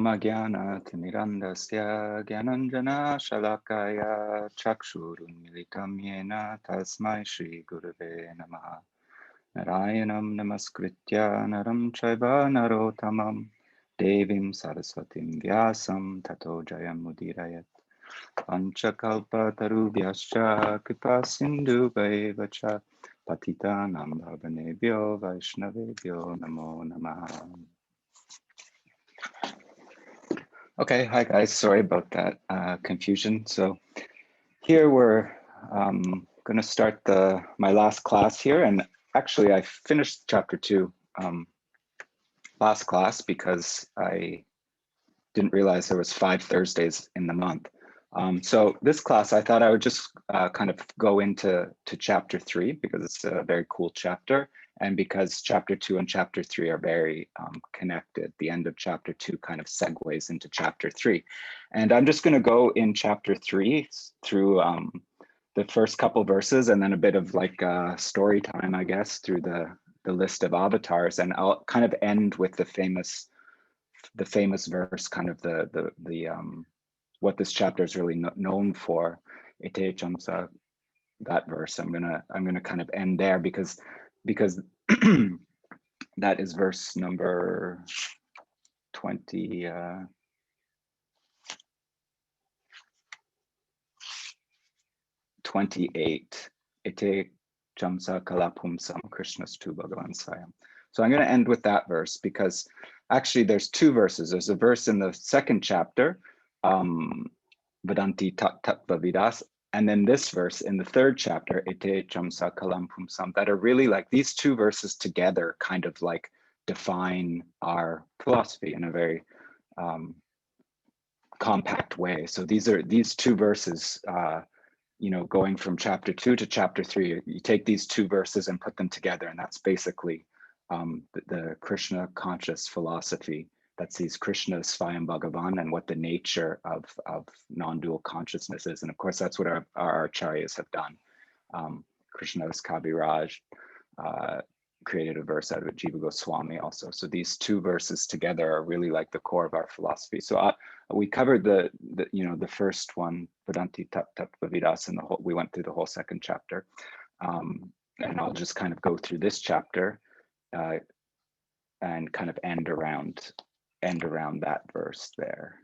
Mama Gyana Timirandasya Gyananjana Shalakaya Chakshurunmilitam Yena Tasmai Shri Gurave Namaha Narayanam Namaskritya Naram Chaiva Narotamam Devim Saraswatim Vyasam Tato Jayam Mudirayat Panchakalpa Tarubhyascha Kripa Sindhu Vacha Patita Nam Bhavanebhyo Vaishnavebhyo Namo Namaha. Okay, hi guys, sorry about that confusion. So here we're going to start my last class here, and actually I finished chapter 2 last class because I didn't realize there was 5 Thursdays in the month. So this class I thought I would just kind of go into chapter 3 because it's a very cool chapter, and because chapter 2 and chapter 3 are very connected. The end of chapter 2 kind of segues into chapter 3. And I'm just going to go in chapter 3 through the first couple verses, and then a bit of like story time, I guess, through the list of avatars, and I'll kind of end with the famous verse, kind of the what this chapter is really known for. Ite chamsa, that verse. I'm gonna kind of end there because that is verse number 20. 28. Ite chamsa kalapumsam Krishnastu Bhagavan Sayam. So I'm going to end with that verse because actually there's 2 verses. There's a verse in the 2nd chapter, Vedanti Tattva Vidas, and then this verse in the 3rd chapter, Ite chamsa kalampumsam, that are really like these 2 verses together kind of like define our philosophy in a very compact way. So these 2 verses, going from chapter 2 to chapter 3, you take these 2 verses and put them together, and that's basically the Krishna conscious philosophy that sees Krishna as Svayam Bhagavan and what the nature of non-dual consciousness is. And of course, that's what our acharyas have done. Krishnadas Kaviraj created a verse out of it, Jiva Goswami also. So these 2 verses together are really like the core of our philosophy. So we covered the first one, Vedanti Tattva Vidas, and we went through the whole 2nd chapter. And I'll just kind of go through this chapter and kind of end around that verse there,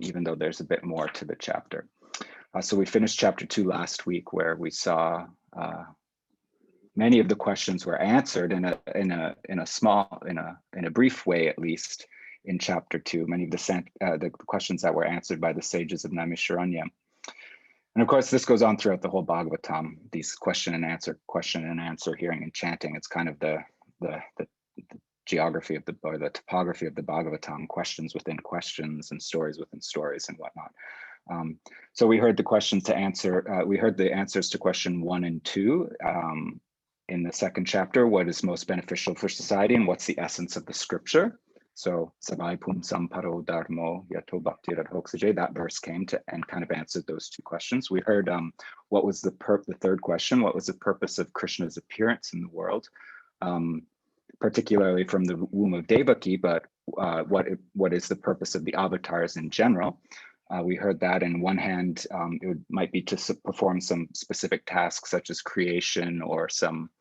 even though there's a bit more to the chapter. So we finished chapter 2 last week, where we saw many of the questions were answered in a brief way, at least in chapter 2. Many of the questions that were answered by the sages of Naimisharanya. And of course, this goes on throughout the whole Bhagavatam, these question and answer, hearing and chanting. It's kind of the geography of the topography of the Bhagavatam, questions within questions and stories within stories and whatnot. So we heard the questions to answer. We heard the answers to question 1 and 2 in the 2nd chapter. What is most beneficial for society, and what's the essence of the scripture? So Savai Pumsam Paro Dharmo Yato Bhakti Radhoksaje, that verse came to and kind of answered those 2 questions. We heard what was the 3rd question, what was the purpose of Krishna's appearance in the world, particularly from the womb of Devaki, but what is the purpose of the avatars in general? We heard that in one hand, it might be to perform some specific tasks such as creation or some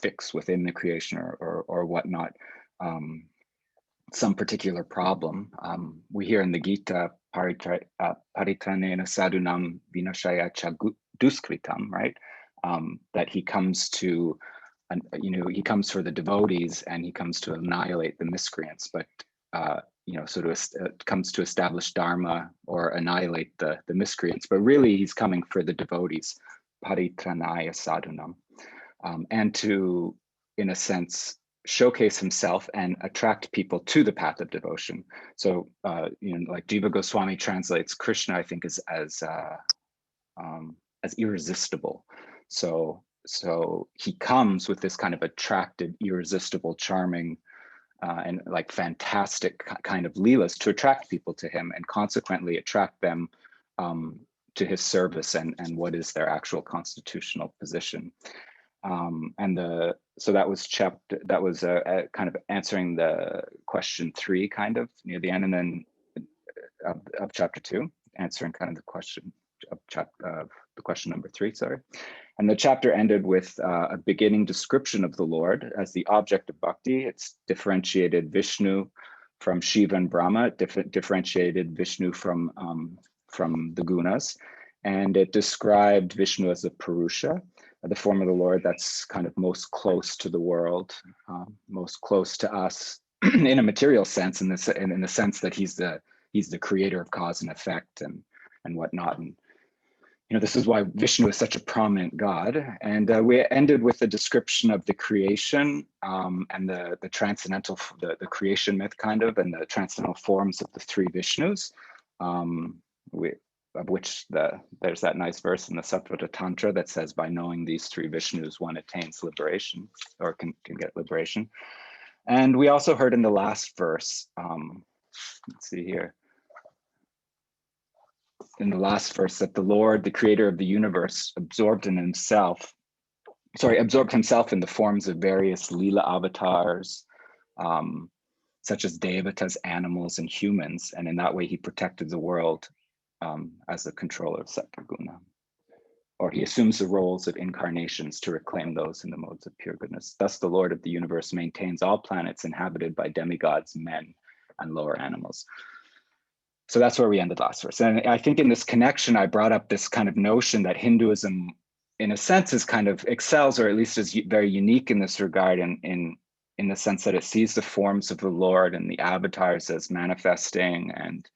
fix within the creation or whatnot, some particular problem. We hear in the Gita, Paritranena sadhunam vinashaya cha duskritam, right? That he comes to, he comes for the devotees and he comes to annihilate the miscreants, but comes to establish dharma or annihilate the miscreants, but really he's coming for the devotees, paritranaya sadhunam, and to, in a sense, showcase himself and attract people to the path of devotion. So, like Jiva Goswami translates Krishna, I think, as irresistible. So he comes with this kind of attractive, irresistible, charming, and like fantastic kind of leelas to attract people to him, and consequently attract them to his service and what is their actual constitutional position. So that was kind of answering the question 3 kind of near the end, and then of chapter 2, answering kind of the question of the question number 3, sorry. And the chapter ended with a beginning description of the Lord as the object of bhakti. It's differentiated Vishnu from Shiva and Brahma, differentiated Vishnu from the gunas, and it described Vishnu as a Purusha, the form of the Lord that's kind of most close to the world, most close to us in a material sense, in the sense that he's the creator of cause and effect and whatnot. And this is why Vishnu is such a prominent god. And we ended with a description of the creation and the transcendental, the creation myth kind of, and the transcendental forms of the 3 Vishnus, of which there's that nice verse in the Sattva Tantra that says, by knowing these 3 Vishnus, one attains liberation, or can get liberation. And we also heard in the last verse, let's see here, in the last verse, that the Lord, the creator of the universe, absorbed himself in the forms of various Leela avatars, such as devatas, animals, and humans. And in that way, he protected the world as the controller of Sattva-guna. Or he assumes the roles of incarnations to reclaim those in the modes of pure goodness. Thus, the Lord of the universe maintains all planets inhabited by demigods, men, and lower animals. So that's where we ended last verse. And I think in this connection, I brought up this kind of notion that Hinduism, in a sense, is kind of excels, or at least is very unique in this regard, in the sense that it sees the forms of the Lord and the avatars as manifesting and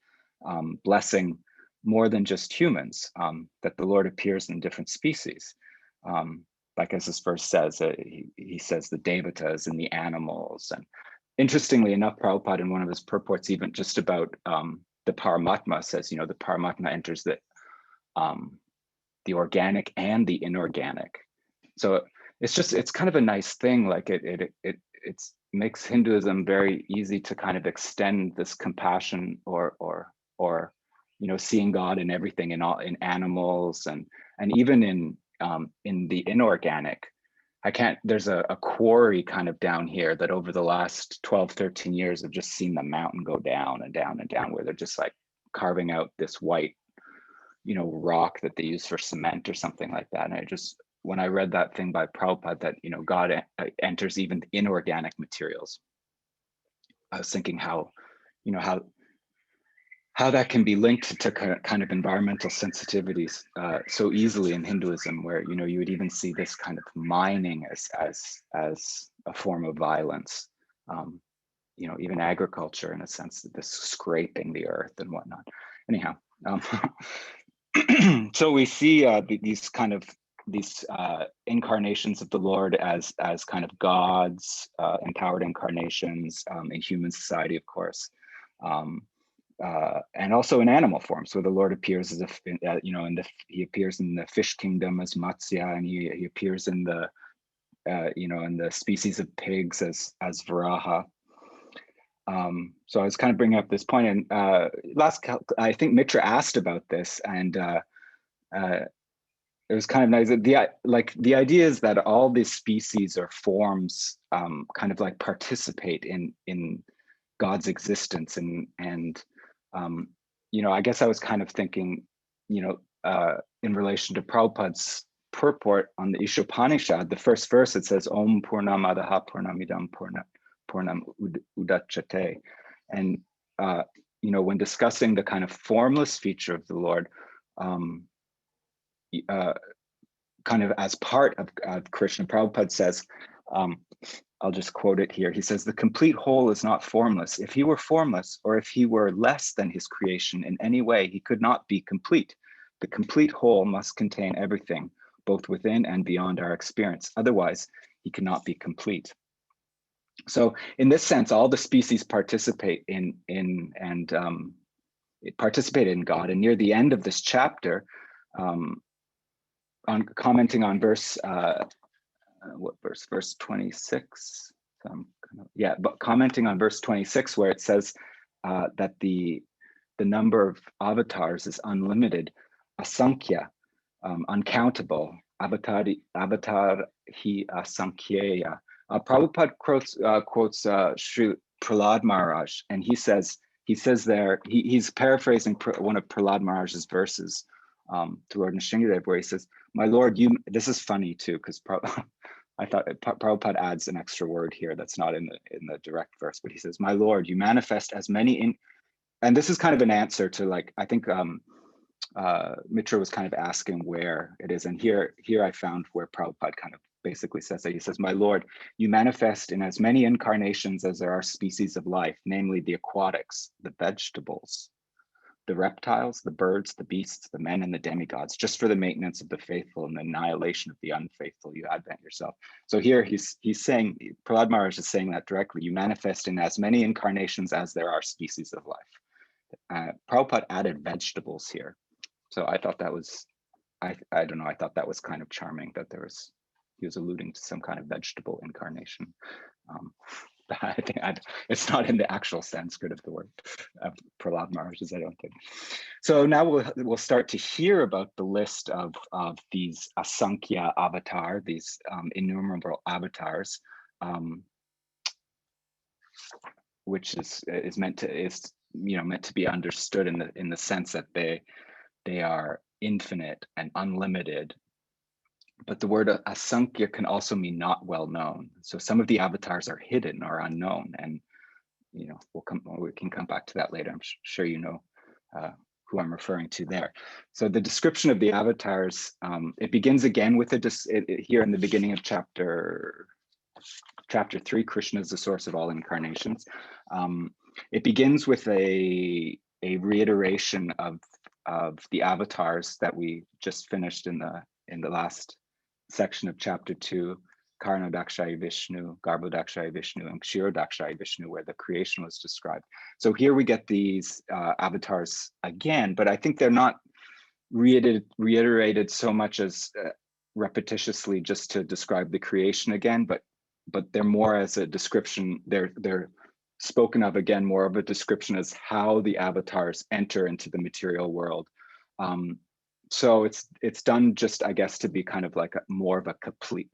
blessing more than just humans, that the Lord appears in different species. Like as this verse says, he says the devatas and the animals. And interestingly enough, Prabhupada in one of his purports, even just about the Paramatma, says, the Paramatma enters the organic and the inorganic. So it's kind of a nice thing. Like it makes Hinduism very easy to kind of extend this compassion or seeing God in everything, in animals and even in the inorganic. There's a quarry kind of down here that over the last 12, 13 years, I've just seen the mountain go down and down and down, where they're just like carving out this white, rock that they use for cement or something like that. And when I read that thing by Prabhupada, that, God enters even inorganic materials, I was thinking how that can be linked to kind of environmental sensitivities so easily in Hinduism, where you would even see this kind of mining as a form of violence, even agriculture in a sense, this scraping the earth and whatnot. Anyhow, so we see these incarnations of the Lord as kind of gods, empowered incarnations in human society, of course. And also in animal forms, where the Lord appears as he appears in the fish kingdom as Matsya, and he appears in the in the species of pigs as Varaha. So I was kind of bringing up this point, and I think Mitra asked about this, and it was kind of nice. The idea is that all these species or forms kind of like participate in God's existence, and I guess I was kind of thinking, in relation to Prabhupada's purport on the Ishopanishad, the first verse, it says, Om Purnamadaha Purnamidam Purnam Udachyate. And, when discussing the kind of formless feature of the Lord, kind of as part of Krishna, Prabhupada says, I'll just quote it here. He says, the complete whole is not formless. If he were formless, or if he were less than his creation in any way, he could not be complete. The complete whole must contain everything, both within and beyond our experience. Otherwise, he cannot be complete. So in this sense, all the species participate in God. And near the end of this chapter, on commenting on verse, what verse? Verse 26. But commenting on verse 26, where it says that the number of avatars is unlimited, asankhya, uncountable, avatar hi asankhyeya. Prabhupada quotes Sri Prahlad Maharaj, and he says there, he's paraphrasing one of Prahlad Maharaj's verses through Nrsingadev, where he says, "My Lord, you." This is funny too, because I thought Prabhupada adds an extra word here that's not in the direct verse, but he says, "My Lord, you manifest as many and this is kind of an answer to, like, I think Mitra was kind of asking where it is, and here I found where Prabhupada kind of basically says that. He says, "My Lord, you manifest in as many incarnations as there are species of life, namely the aquatics, the vegetables, the reptiles, the birds, the beasts, the men, and the demigods, just for the maintenance of the faithful and the annihilation of the unfaithful, you advent yourself." So here he's saying, Prahlad Maharaj is saying that directly, you manifest in as many incarnations as there are species of life. Prabhupada added vegetables here. So I thought that was, I don't know, I thought that was kind of charming that he was alluding to some kind of vegetable incarnation. I think it's not in the actual Sanskrit of the word of Prahlad Maharaj's, I don't think. So now we'll start to hear about the list of these asankhya avatar, these innumerable avatars, which is meant to be understood in the sense that they are infinite and unlimited. But the word asankhya can also mean not well known. So some of the avatars are hidden or unknown, and we can come back to that later. I'm sure you know who I'm referring to there. So the description of the avatars, it begins again with here in the beginning of chapter 3, Krishna is the source of all incarnations. It begins with a reiteration of the avatars that we just finished in the last section of chapter 2, Karnodakshaya Vishnu, Garbhodakshaya Vishnu, and Kshirodakshaya Vishnu, where the creation was described. So here we get these avatars again, but I think they're not reiterated so much as repetitiously just to describe the creation again, but they're more as a description. They're spoken of again, more of a description as how the avatars enter into the material world. So it's done just, I guess, to be kind of like more of a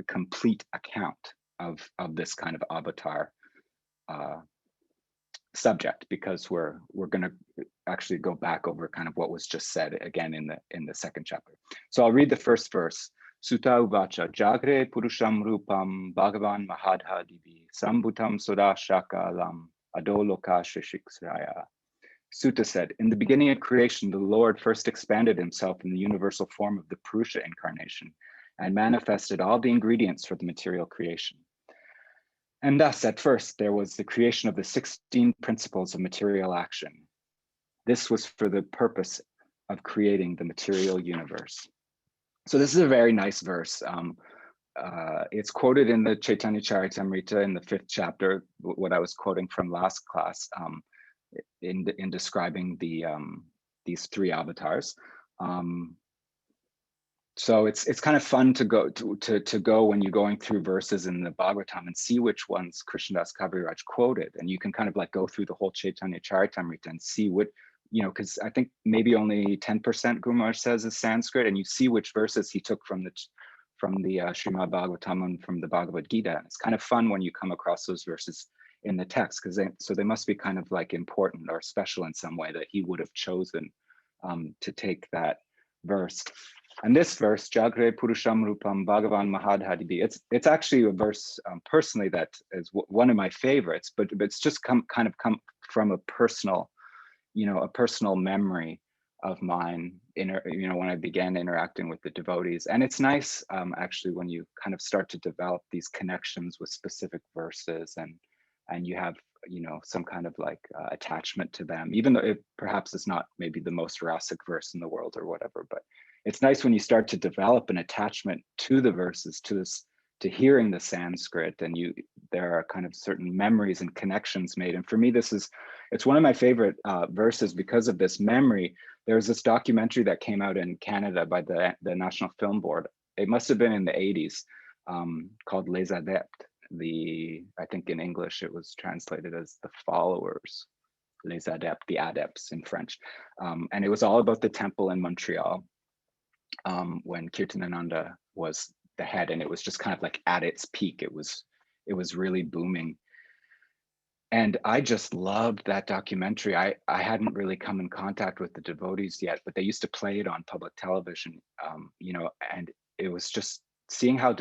complete account of this kind of avatar subject, because we're going to actually go back over kind of what was just said again in the second chapter. So I'll read the first verse. Sutta uvacha jagre purusham rupam bhagavan mahadha divi sambhutam sodashakalam adoloka shishiksraya. Sutta said, in the beginning of creation, the Lord first expanded himself in the universal form of the Purusha incarnation and manifested all the ingredients for the material creation. And thus, at first, there was the creation of the 16 principles of material action. This was for the purpose of creating the material universe. So this is a very nice verse. It's quoted in the Chaitanya Charitamrita in the 5th chapter, what I was quoting from last class, in describing these 3 avatars. So it's kind of fun to go when you're going through verses in the Bhagavatam and see which ones Krishnadas Kaviraj quoted, and you can kind of like go through the whole Chaitanya Charitamrita and see what, because I think maybe only 10% Guru Maharaj says is Sanskrit, and you see which verses he took from the Srimad Bhagavatam and from the Bhagavad Gita. It's kind of fun when you come across those verses in the text, because they must be kind of like important or special in some way that he would have chosen to take that verse. And this verse, Jagre Purusham Rupam Bhagavan Mahadhadibi, it's actually a verse personally that is one of my favorites, but it's just come from a personal memory of mine when I began interacting with the devotees. And it's nice actually when you kind of start to develop these connections with specific verses, and you have some kind of like attachment to them, even though it perhaps is not maybe the most rasic verse in the world or whatever. But it's nice when you start to develop an attachment to the verses, to hearing the Sanskrit, and there are kind of certain memories and connections made. And for me, it's one of my favorite verses because of this memory. There was this documentary that came out in Canada by the National Film Board. It must have been in the 80s, called Les Adeptes. I think in English it was translated as The Followers, Les Adeptes, the Adepts in French. And it was all about the temple in Montreal when Kirtanananda was the head, and it was just kind of like at its peak. It was really booming. And I just loved that documentary. I hadn't really come in contact with the devotees yet, but they used to play it on public television, and it was just seeing how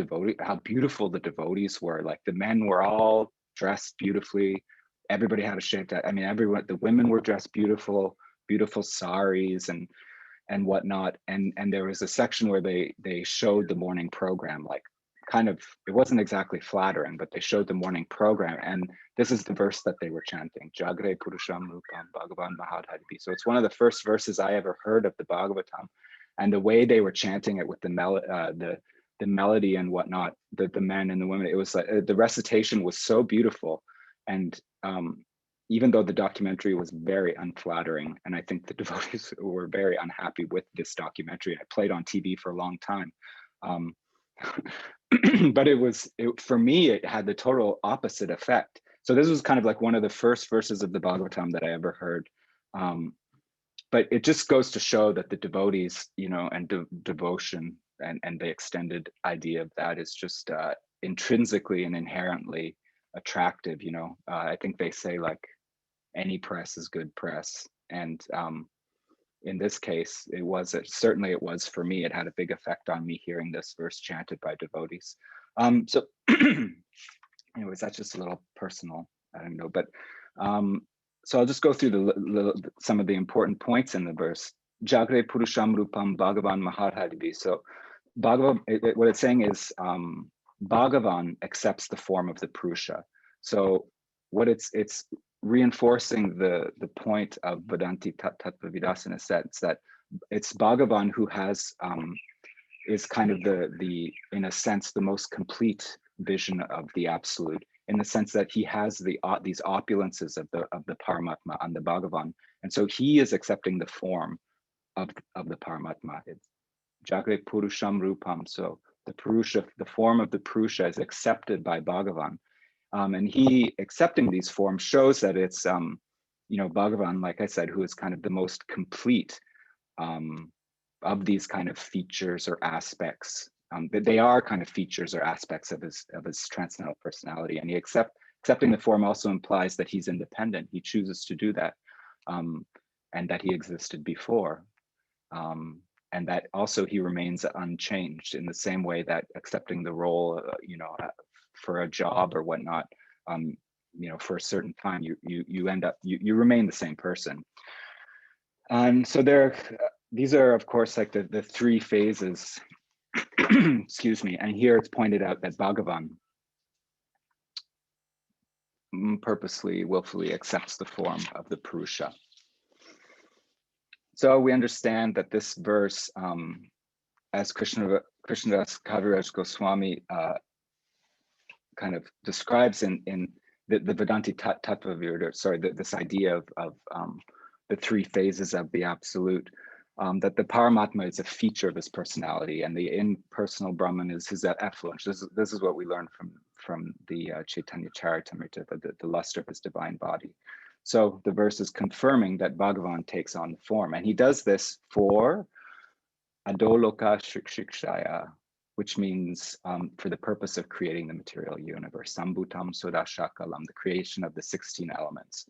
beautiful the devotees were. Like the men were all dressed beautifully. Everybody had a shaved head. I mean, the women were dressed beautiful saris and whatnot. And there was a section where they showed the morning program, like kind of, it wasn't exactly flattering, but they showed the morning program. And this is the verse that they were chanting, Jagre Purusham Rupam Bhagavan Mahadharipi. So it's one of the first verses I ever heard of the Bhagavatam. And the way they were chanting it with the melody and whatnot, the men and the women, it was like the recitation was so beautiful. And even though the documentary was very unflattering, and I think the devotees were very unhappy with this documentary, I played on TV for a long time. But for me, it had the total opposite effect. So this was kind of like one of the first verses of the Bhagavatam that I ever heard. But it just goes to show that the devotees, and devotion and the extended idea of that is just intrinsically and inherently attractive. I think they say like any press is good press. And in this case, certainly it was for me. It had a big effect on me hearing this verse chanted by devotees. So anyways, that's just a little personal, I don't know, but so I'll just go through some of the important points in the verse. Jagre Purusham Rupam Bhagavan Mahadharipi. So Bhagavan, what it's saying is Bhagavan accepts the form of the Purusha. So what it's reinforcing the point of Vedanti Tattva in a sense that it's Bhagavan who has is kind of the in a sense the most complete vision of the absolute, in the sense that he has these opulences of the Paramatma and the Bhagavan, and so he is accepting the form of the Paramatma. It's Jagre Purusham Rupam. So the Purusha, the form of the Purusha, is accepted by Bhagavan. And he accepting these forms shows that it's, Bhagavan, like I said, who is kind of the most complete of these kind of features or aspects. They are kind of features or aspects of his transcendental personality. And accepting the form also implies that he's independent. He chooses to do that, and that he existed before. And that also he remains unchanged in the same way that accepting the role, for a job or whatnot, for a certain time, you end up, you remain the same person. And so these are, of course, like the three phases, excuse me. And here it's pointed out that Bhagavan purposely, willfully accepts the form of the Purusha. So we understand that this verse, as Krishnadas Kaviraj Goswami kind of describes in the Vedanti Tattva, this idea of the three phases of the absolute, that the Paramatma is a feature of his personality, and the impersonal Brahman is his effluence. This is what we learn from the Chaitanya Charitamrita, the luster of his divine body. So the verse is confirming that Bhagavan takes on the form, and he does this for Adoloka Shikshaya, which means for the purpose of creating the material universe, Sambhutam Sodashakalam, the creation of the 16 elements.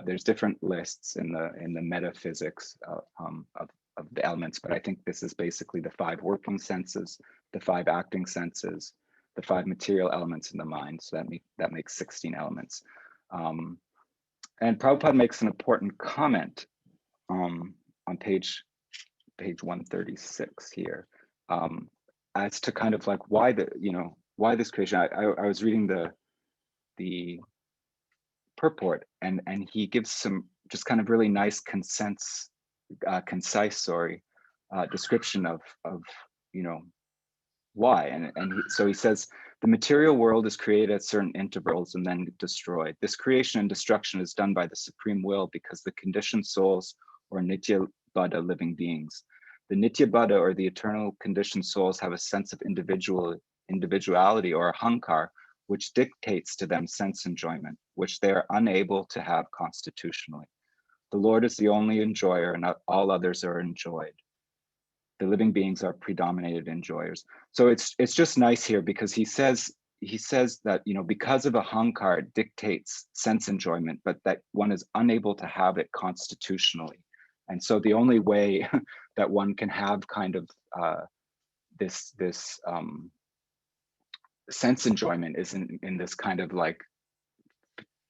There's different lists in the metaphysics of the elements, but I think this is basically the 5 working senses, the 5 acting senses, the 5 material elements in the mind. So that makes 16 elements. And Prabhupada makes an important comment on page 136 here, as to kind of like why this creation. I was reading the purport, and he gives some just kind of really nice concise description of why. So he says, the material world is created at certain intervals and then destroyed. This creation and destruction is done by the supreme will because the conditioned souls, or Nitya Buddha, living beings. The Nitya Buddha, or the eternal conditioned souls, have a sense of individuality, or ahankar, which dictates to them sense enjoyment, which they are unable to have constitutionally. The Lord is the only enjoyer, and all others are enjoyed. The living beings are predominated enjoyers. So it's just nice here because he says that, you know, because of a hankar, it dictates sense enjoyment, but that one is unable to have it constitutionally. And so the only way that one can have kind of this sense enjoyment is in this kind of like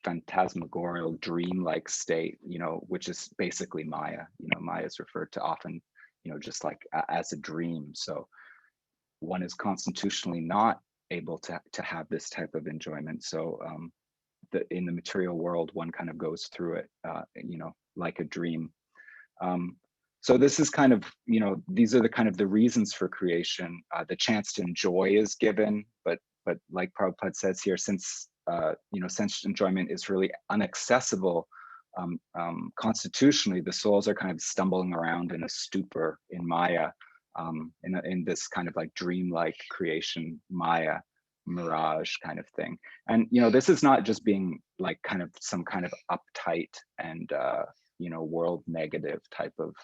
phantasmagorical dream-like state, you know, which is basically Maya. You know, Maya is referred to often, you know, just like as a dream. So one is constitutionally not able to have this type of enjoyment. So in the material world, one kind of goes through it, you know, like a dream. So this is kind of, you know, these are the kind of the reasons for creation. The chance to enjoy is given, but like Prabhupada says here, since you know, sense enjoyment is really inaccessible constitutionally, the souls are kind of stumbling around in a stupor in Maya, in this kind of like dream-like creation, Maya, mirage kind of thing. And, you know, this is not just being like kind of some kind of uptight and, you know, world negative type of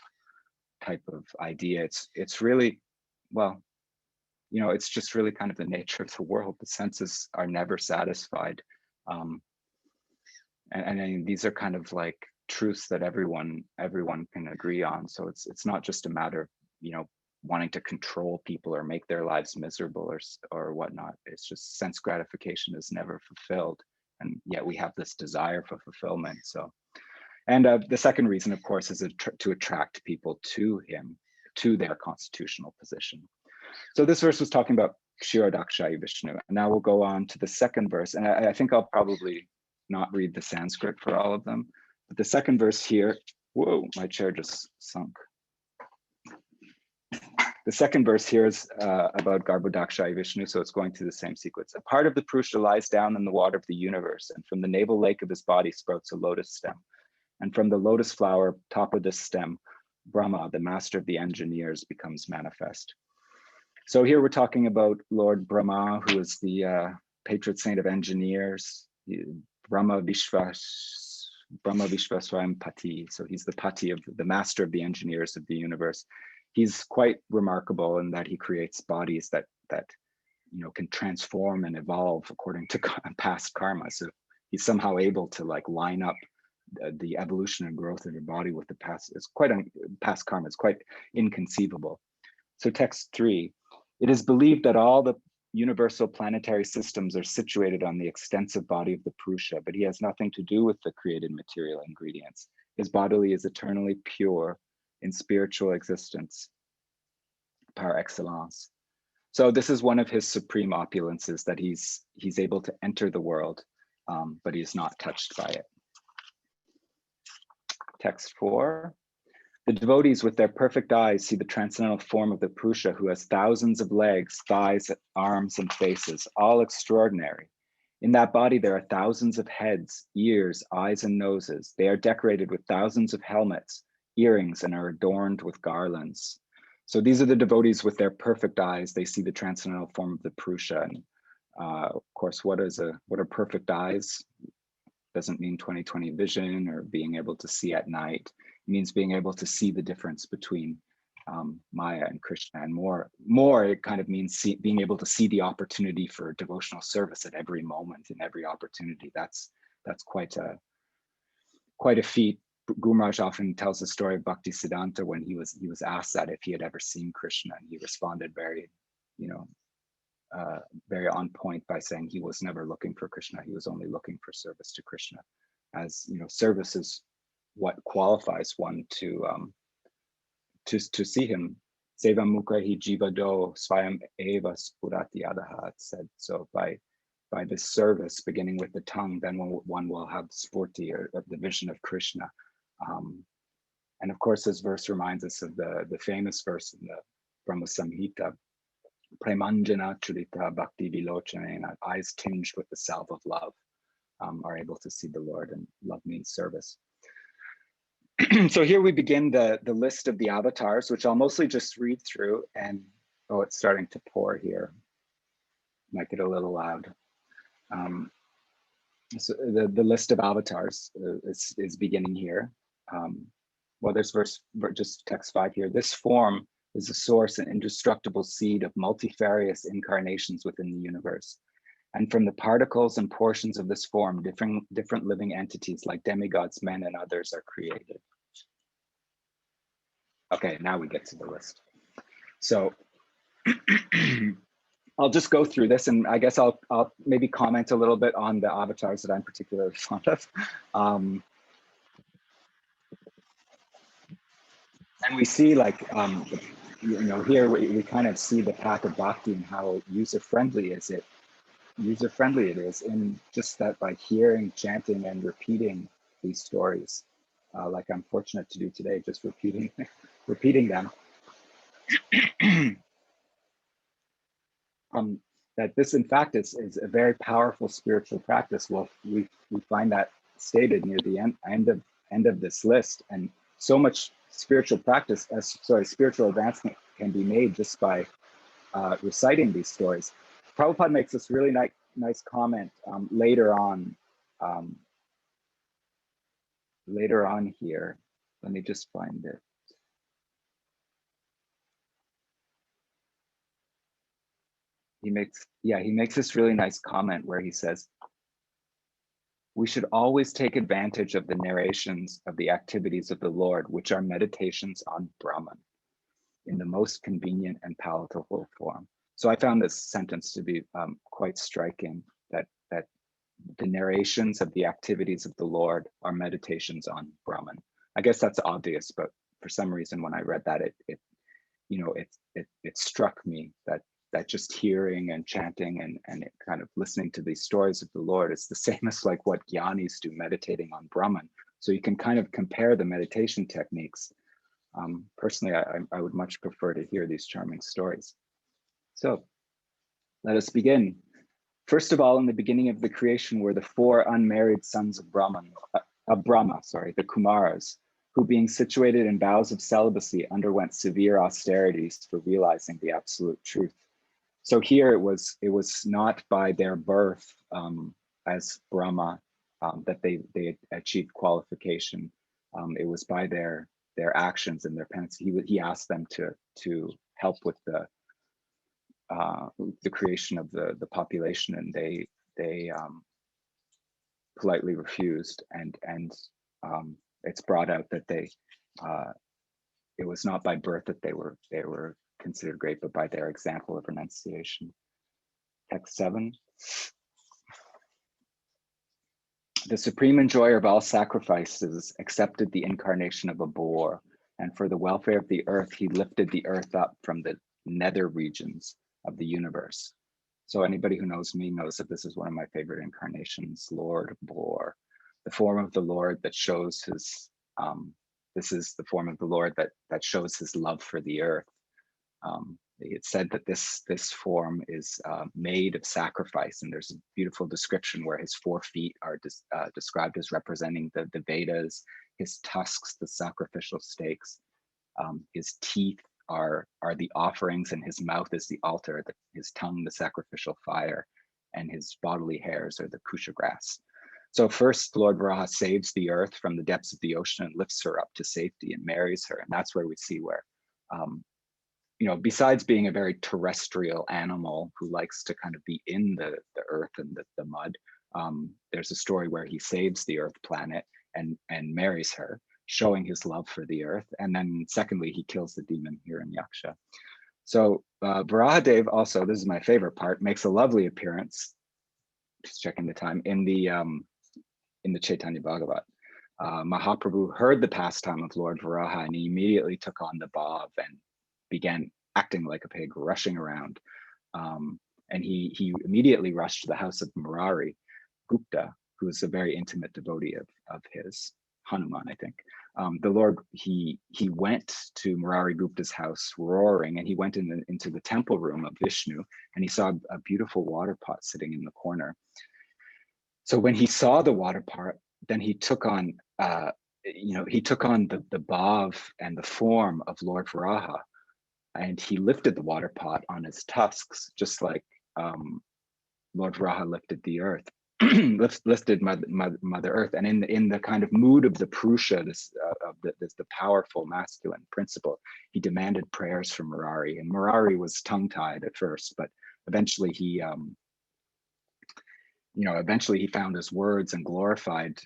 idea. It's really, well, you know, it's just really kind of the nature of the world. The senses are never satisfied. And these are kind of like truths that everyone can agree on. So it's not just a matter of, you know, wanting to control people or make their lives miserable or whatnot. It's just sense gratification is never fulfilled. And yet we have this desire for fulfillment. So, and the second reason, of course, is to attract people to him, to their constitutional position. So this verse was talking about Kshirodakshaya Vishnu. And now we'll go on to the second verse. And I think I'll probably not read the Sanskrit for all of them. But the second verse here, whoa, my chair just sunk. The second verse here is about Garbhodakshaya Vishnu, so it's going through the same sequence. A part of the Purusha lies down in the water of the universe, and from the navel lake of his body sprouts a lotus stem. And from the lotus flower, top of this stem, Brahma, the master of the engineers, becomes manifest. So here we're talking about Lord Brahma, who is the patron saint of engineers, Brahma Vishvaswayam Pati. So he's the Pati of the master of the engineers of the universe. He's quite remarkable in that he creates bodies that you know, can transform and evolve according to past karma. So he's somehow able to like line up the evolution and growth of your body with the past. It's quite past karma. It's quite inconceivable. So text 3, it is believed that all the universal planetary systems are situated on the extensive body of the Purusha, but he has nothing to do with the created material ingredients. His body is eternally pure in spiritual existence, par excellence. So this is one of his supreme opulences, that he's able to enter the world, but he's not touched by it. Text 4. The devotees with their perfect eyes see the transcendental form of the Purusha, who has thousands of legs, thighs, arms, and faces, all extraordinary. In that body, there are thousands of heads, ears, eyes, and noses. They are decorated with thousands of helmets, earrings, and are adorned with garlands. So these are the devotees with their perfect eyes. They see the transcendental form of the Purusha. And of course, what are perfect eyes? Doesn't mean 20/20 vision or being able to see at night. It means being able to see the difference between Maya and Krishna, and more it kind of means being able to see the opportunity for devotional service at every moment, in every opportunity. That's quite a feat. Guru Maharaj often tells the story of Bhakti Siddhanta when he was asked that if he had ever seen Krishna, and he responded very, you know, very on point by saying he was never looking for Krishna. He was only looking for service to Krishna. As you know, service is what qualifies one to see him. Seva mukha hi jivado swayam eva spurati adaha, it said. So by this service, beginning with the tongue, then one will have spurti, or the vision of Krishna. And of course, this verse reminds us of the famous verse in the Brahma Samhita, Premanjana Churita Bhakti Vilochanena, eyes tinged with the salve of love, are able to see the Lord, and love means service. So here we begin the list of the avatars, which I'll mostly just read through. And oh, it's starting to pour here. Might get a little loud. So the list of avatars is beginning here. Well, there's just text 5 here. This form is the source and indestructible seed of multifarious incarnations within the universe. And from the particles and portions of this form, different living entities like demigods, men, and others are created. Okay, now we get to the list. So I'll just go through this, and I guess I'll maybe comment a little bit on the avatars that I'm particularly fond of. And we see, like, here we kind of see the path of bhakti and how user-friendly it is in just that, like, hearing, chanting, and repeating these stories, like I'm fortunate to do today, just repeating them. That this, in fact, is a very powerful spiritual practice. Well, we find that stated near the end of this list, and so much spiritual advancement can be made just by reciting these stories. Prabhupada makes this really nice comment later on here. Let me just find it. He makes this really nice comment where he says, we should always take advantage of the narrations of the activities of the Lord, which are meditations on Brahman, in the most convenient and palatable form. So I found this sentence to be quite striking, that the narrations of the activities of the Lord are meditations on Brahman. I guess that's obvious, but for some reason when I read that, it struck me that just hearing and chanting and kind of listening to these stories of the Lord is the same as like what jnanis do, meditating on Brahman. So you can kind of compare the meditation techniques. Personally, I would much prefer to hear these charming stories. So let us begin. First of all, in the beginning of the creation were the 4 unmarried sons of Brahma, the Kumaras, who, being situated in vows of celibacy, underwent severe austerities for realizing the absolute truth. So here it was not by their birth as Brahma that they achieved qualification. It was by their actions and their penance. He asked them to help with the creation of the population, and they politely refused, and it's brought out that it was not by birth that they were considered great, but by their example of renunciation. Text 7. The supreme enjoyer of all sacrifices accepted the incarnation of a boar, and for the welfare of the earth, he lifted the earth up from the nether regions of the universe. So anybody who knows me knows that this is one of my favorite incarnations, Lord Boar, the form of the Lord that shows his, this is the form of the Lord that shows his love for the earth. It's said that this form is made of sacrifice, and there's a beautiful description where his 4 feet are described as representing the Vedas, his tusks, the sacrificial stakes, his teeth are the offerings, and his mouth is the altar, his tongue the sacrificial fire, and his bodily hairs are the kusha grass. So first, Lord Varaha saves the earth from the depths of the ocean and lifts her up to safety and marries her, and that's where we see where besides being a very terrestrial animal who likes to kind of be in the earth and the mud, there's a story where he saves the earth planet and marries her, showing his love for the earth. And then secondly, he kills the demon Hiranyaksha. So Varahadev also, this is my favorite part, makes a lovely appearance, just checking the time, in the Chaitanya Bhagavat. Mahaprabhu heard the pastime of Lord Varaha, and he immediately took on the bhav and began acting like a pig, rushing around. And he immediately rushed to the house of Murari Gupta, who is a very intimate devotee of his, Hanuman, I think. The Lord, he went to Murari Gupta's house roaring, and he went into the temple room of Vishnu, and he saw a beautiful water pot sitting in the corner. So when he saw the water pot, then he took on, the bhav and the form of Lord Varaha, and he lifted the water pot on his tusks, just like Lord Varaha lifted the earth. lifted Mother Earth, and in the kind of mood of the Purusha, the powerful masculine principle, he demanded prayers from Murari, and Murari was tongue-tied at first, but eventually he found his words and glorified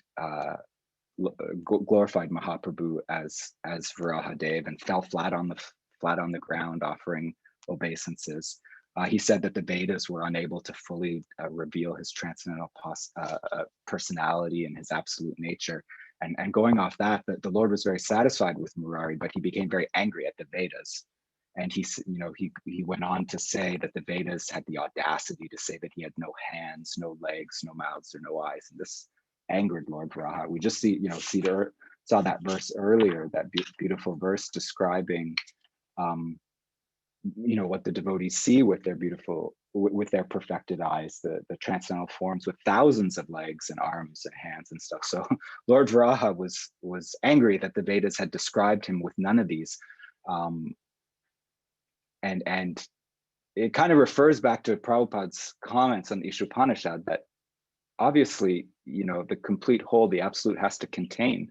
Mahaprabhu as Varahadev, and fell flat on the ground, offering obeisances. He said that the Vedas were unable to fully reveal his transcendental personality and his absolute nature. And going off that, the Lord was very satisfied with Murari, but he became very angry at the Vedas. And he went on to say that the Vedas had the audacity to say that he had no hands, no legs, no mouths, or no eyes. And this angered Lord Varaha. We just saw that verse earlier, that beautiful verse describing what the devotees see with their perfected eyes, the transcendental forms with thousands of legs and arms and hands and stuff. So Lord Varaha was angry that the Vedas had described him with none of these, and it kind of refers back to Prabhupada's comments on the Ishopanishad, that obviously the complete whole, the absolute, has to contain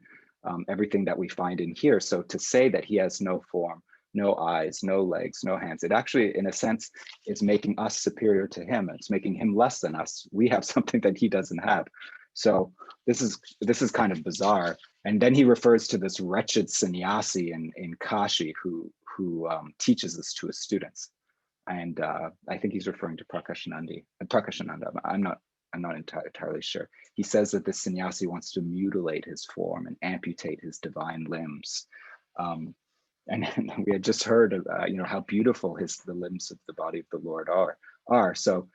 everything that we find in here. So to say that he has no form, no eyes, no legs, no hands, it actually, in a sense, is making us superior to him. It's making him less than us. We have something that he doesn't have. So this is kind of bizarre. And then he refers to this wretched sannyasi in Kashi who teaches this to his students. And I think he's referring to Prakashananda. I'm not entirely sure. He says that this sannyasi wants to mutilate his form and amputate his divine limbs. And we had just heard of, how beautiful the limbs of the body of the Lord are. So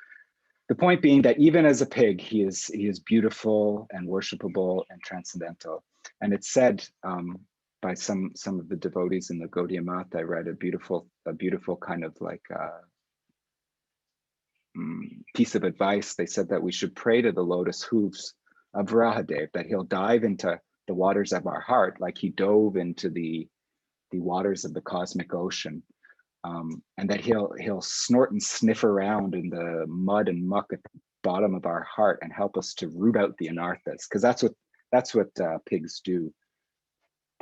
the point being that even as a pig, he is beautiful and worshipable and transcendental. And it's said by some of the devotees in the Gaudiya Math. I read a beautiful kind of like piece of advice. They said that we should pray to the lotus hooves of Varahadev, that he'll dive into the waters of our heart like he dove into the waters of the cosmic ocean, and that he'll snort and sniff around in the mud and muck at the bottom of our heart and help us to root out the anarthas, because that's what pigs do.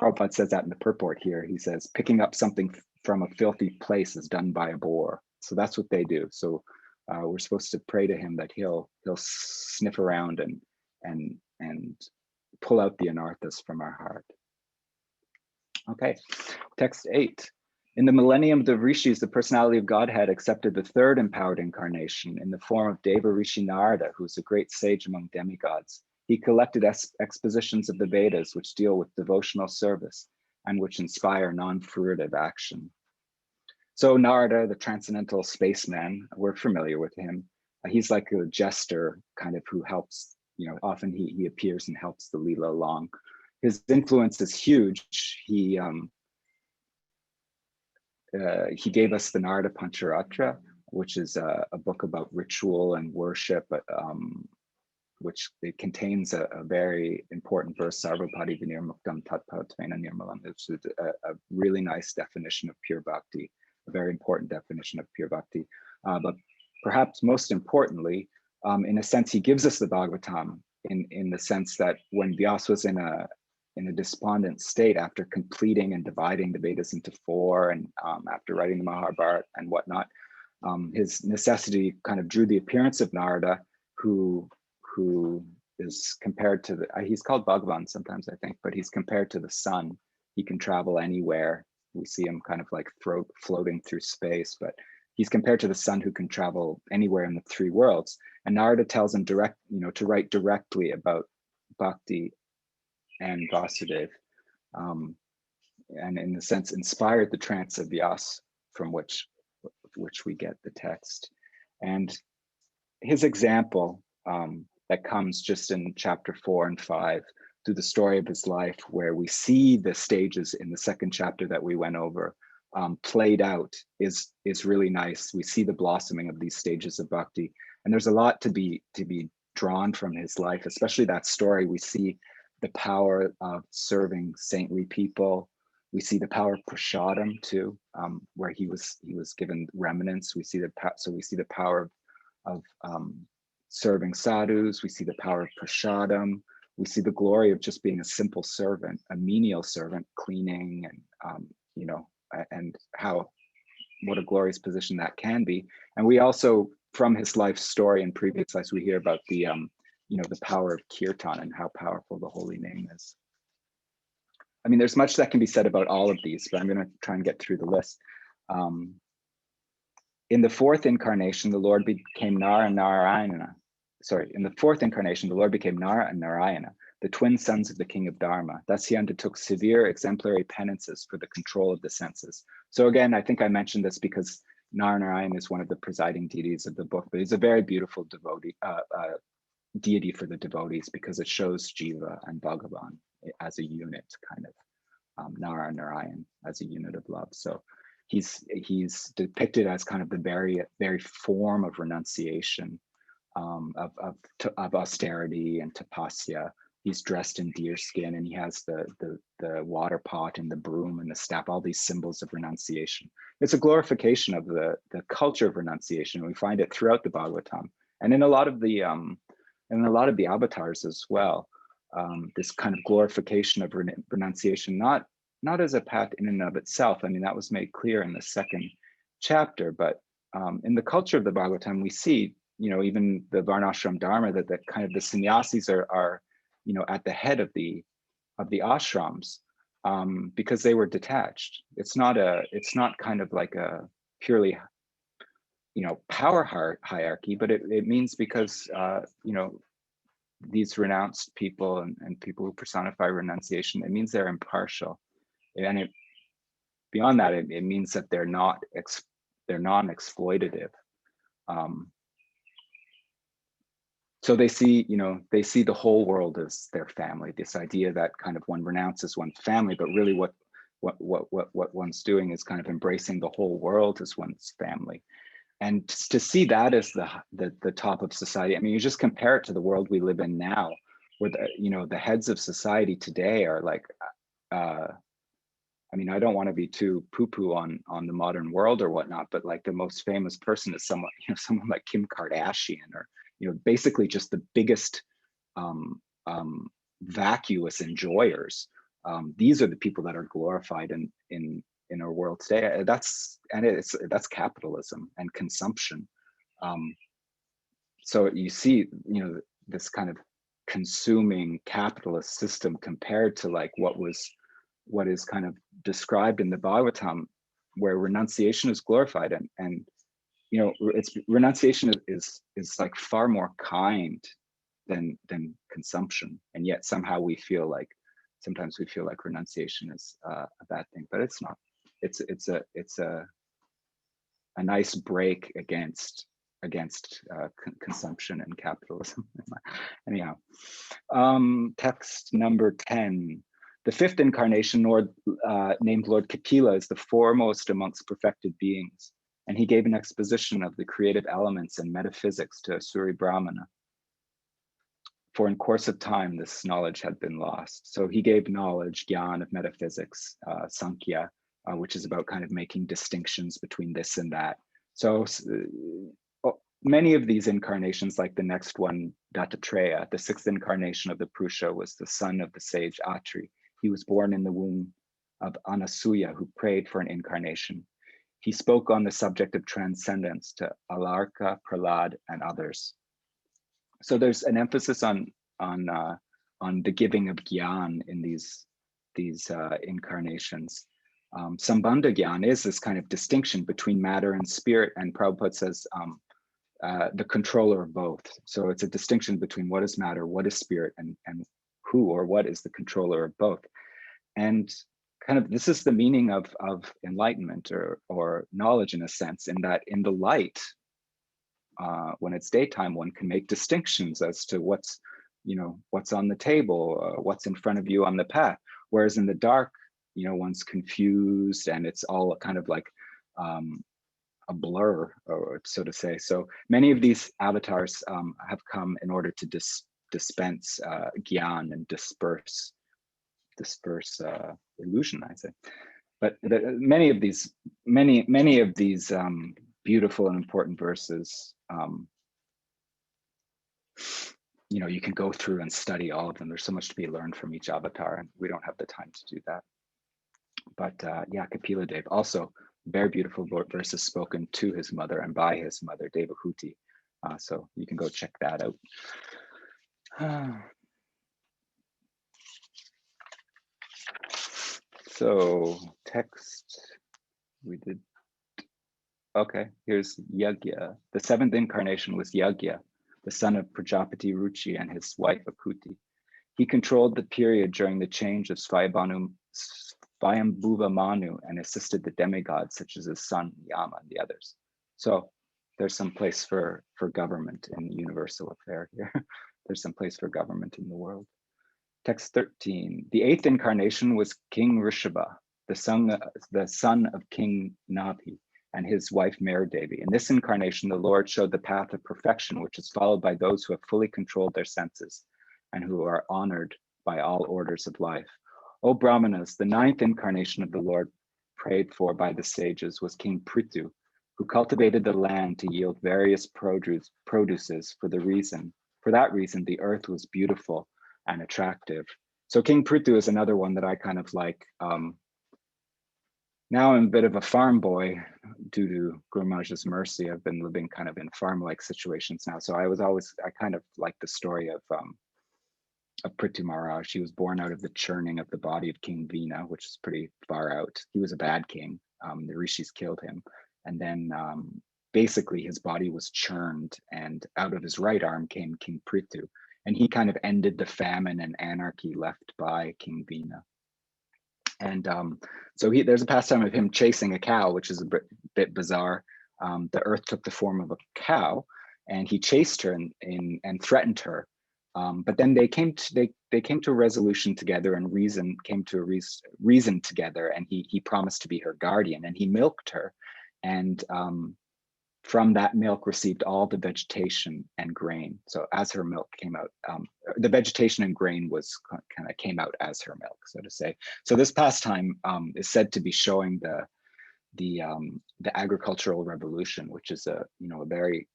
Prabhupada says that in the purport here. He says picking up something from a filthy place is done by a boar. So that's what they do. So we're supposed to pray to him that he'll sniff around and pull out the anarthas from our heart. Okay, text 8. In the millennium of the rishis, the personality of Godhead accepted the third empowered incarnation in the form of Deva Rishi Narada, who is a great sage among demigods. He collected expositions of the Vedas, which deal with devotional service and which inspire non-fruitive action. So Narada, the transcendental spaceman, we're familiar with him. He's like a jester, kind of, who helps, often he appears and helps the Leela along. His influence is huge. He gave us the Narada Pancharatra, which is a book about ritual and worship, which it contains a very important verse, Sarvapadi Vinirmuktam Tatpatvena Nirmalam, which is a really nice definition of pure bhakti, a very important definition of pure bhakti. But perhaps most importantly, in a sense, he gives us the Bhagavatam in the sense that when Vyasa was in a despondent state after completing and dividing the Vedas into 4, and after writing the Mahabharata and whatnot, his necessity kind of drew the appearance of Narada, who is compared to he's called Bhagavan sometimes, I think, but he's compared to the sun. He can travel anywhere. We see him kind of like floating through space, but he's compared to the sun who can travel anywhere in the 3 worlds. And Narada tells him to write directly about bhakti and Vasudev, and in a sense inspired the trance of Vyasa, from which we get the text. And his example that comes just in chapter 4 and 5 through the story of his life, where we see the stages in the 2nd chapter that we went over played out, is really nice. We see the blossoming of these stages of bhakti, and there's a lot to be drawn from his life, especially that story. We see the power of serving saintly people. We see the power of prasadam too, where he was given remnants. We see the power of serving sadhus. We see the power of prashadam. We see the glory of just being a simple servant, a menial servant, cleaning, and you know, and how, what a glorious position that can be. And we also, from his life story and previous lives, we hear about the you know, the power of kirtan and how powerful the holy name is. I mean, there's much that can be said about all of these, but I'm going to try and get through the list. In the fourth incarnation, the Lord became Nara and Narayana. Sorry, in the fourth incarnation, the Lord became Nara and Narayana, the twin sons of the king of Dharma. Thus he undertook severe exemplary penances for the control of the senses. So again, I think I mentioned this because Narayana is one of the presiding deities of the book, but he's a very beautiful devotee, deity for the devotees, because it shows Jiva and Bhagavan as a unit, kind of Nara and Narayan as a unit of love. So he's depicted as kind of the very form of renunciation, of austerity and tapasya. He's dressed in deer skin, and he has the water pot and the broom and the staff, all these symbols of renunciation. It's a glorification of the culture of renunciation. We find it throughout the Bhagavatam, and in a lot of the avatars as well. This kind of glorification of renunciation, not as a path in and of itself. I mean, that was made clear in the second chapter, but in the culture of the Bhagavatam, we see, you know, even the Varnashram Dharma, that kind of the sannyasis are, you know, at the head of the ashrams, because they were detached. It's not kind of like a purely, you know, power hierarchy, but it means because, you know, these renounced people and people who personify renunciation, it means they're impartial. And beyond that, it means that they're non-exploitative. So they see, you know, they see the whole world as their family. This idea that kind of one renounces one's family, but really what one's doing is kind of embracing the whole world as one's family. And to see that as the top of society, I mean, you just compare it to the world we live in now, where you know, the heads of society today are like, I mean, I don't want to be too poo-poo on the modern world or whatnot, but like the most famous person is someone, you know, someone like Kim Kardashian, or, you know, basically just the biggest vacuous enjoyers. These are the people that are glorified in our world today. That's capitalism and consumption. So you see, you know, this kind of consuming capitalist system compared to like what is kind of described in the Bhagavatam, where renunciation is glorified, and you know, renunciation is like far more kind than consumption, and yet somehow sometimes we feel like renunciation is a bad thing, but it's not. It's a nice break against consumption and capitalism. Anyhow, text number 10. The fifth incarnation, named Lord Kapila, is the foremost amongst perfected beings, and he gave an exposition of the creative elements and metaphysics to Suri Brahmana. For in course of time, this knowledge had been lost. So he gave knowledge, gyan, of metaphysics, Sankhya, which is about kind of making distinctions between this and that. So many of these incarnations, like the next one, Dattatreya, the sixth incarnation of the Purusha, was the son of the sage Atri. He was born in the womb of Anasuya, who prayed for an incarnation. He spoke on the subject of transcendence to Alarka, Prahlad, and others. So there's an emphasis on the giving of gyan in these incarnations. Sambandha gyan is this kind of distinction between matter and spirit, and Prabhupada says the controller of both. So it's a distinction between what is matter, what is spirit, and who or what is the controller of both. And kind of this is the meaning of enlightenment or knowledge, in a sense, in that in the light, when it's daytime, one can make distinctions as to what's on the table, what's in front of you on the path. Whereas in the dark, you know, one's confused and it's all kind of like a blur, or so to say. So many of these avatars have come in order to dispense gyan and disperse illusion, I say. But many of these beautiful and important verses you can go through and study all of them. There's so much to be learned from each avatar, and we don't have the time to do that. But yeah, Kapila Dev, also very beautiful verses spoken to his mother and by his mother, Devahuti. So you can go check that out. So text, we did. Okay, here's Yagya. The seventh incarnation was Yagya, the son of Prajapati Ruchi and his wife Akuti. He controlled the period during the change of Svayambhuva Manu and assisted the demigods such as his son Yama and the others. So there's some place for government in the universal affair here. There's some place for government in the world. Text 13. The eighth incarnation was King Rishabha, the son of King Nabhi and his wife Maradevi. In this incarnation, the Lord showed the path of perfection, which is followed by those who have fully controlled their senses and who are honored by all orders of life. O Brahmanas, the ninth incarnation of the Lord prayed for by the sages was King Prithu, who cultivated the land to yield various produces. For that reason, the earth was beautiful and attractive. So King Prithu is another one that I kind of like. Now I'm a bit of a farm boy due to Guru Maharaj's mercy. I've been living kind of in farm-like situations now. So I kind of like the story of Prithu Maharaj. He was born out of the churning of the body of King Vina, which is pretty far out. He was a bad king. The rishis killed him. And then basically his body was churned, and out of his right arm came King Prithu. And he kind of ended the famine and anarchy left by King Vina. And so there's a pastime of him chasing a cow, which is a bit bizarre. The earth took the form of a cow, and he chased her and threatened her. But then they came to a resolution together, and came to a reason together. And he promised to be her guardian, and he milked her, and from that milk received all the vegetation and grain. So as her milk came out, the vegetation and grain kind of came out as her milk, so to say. So this pastime is said to be showing the agricultural revolution, which is a very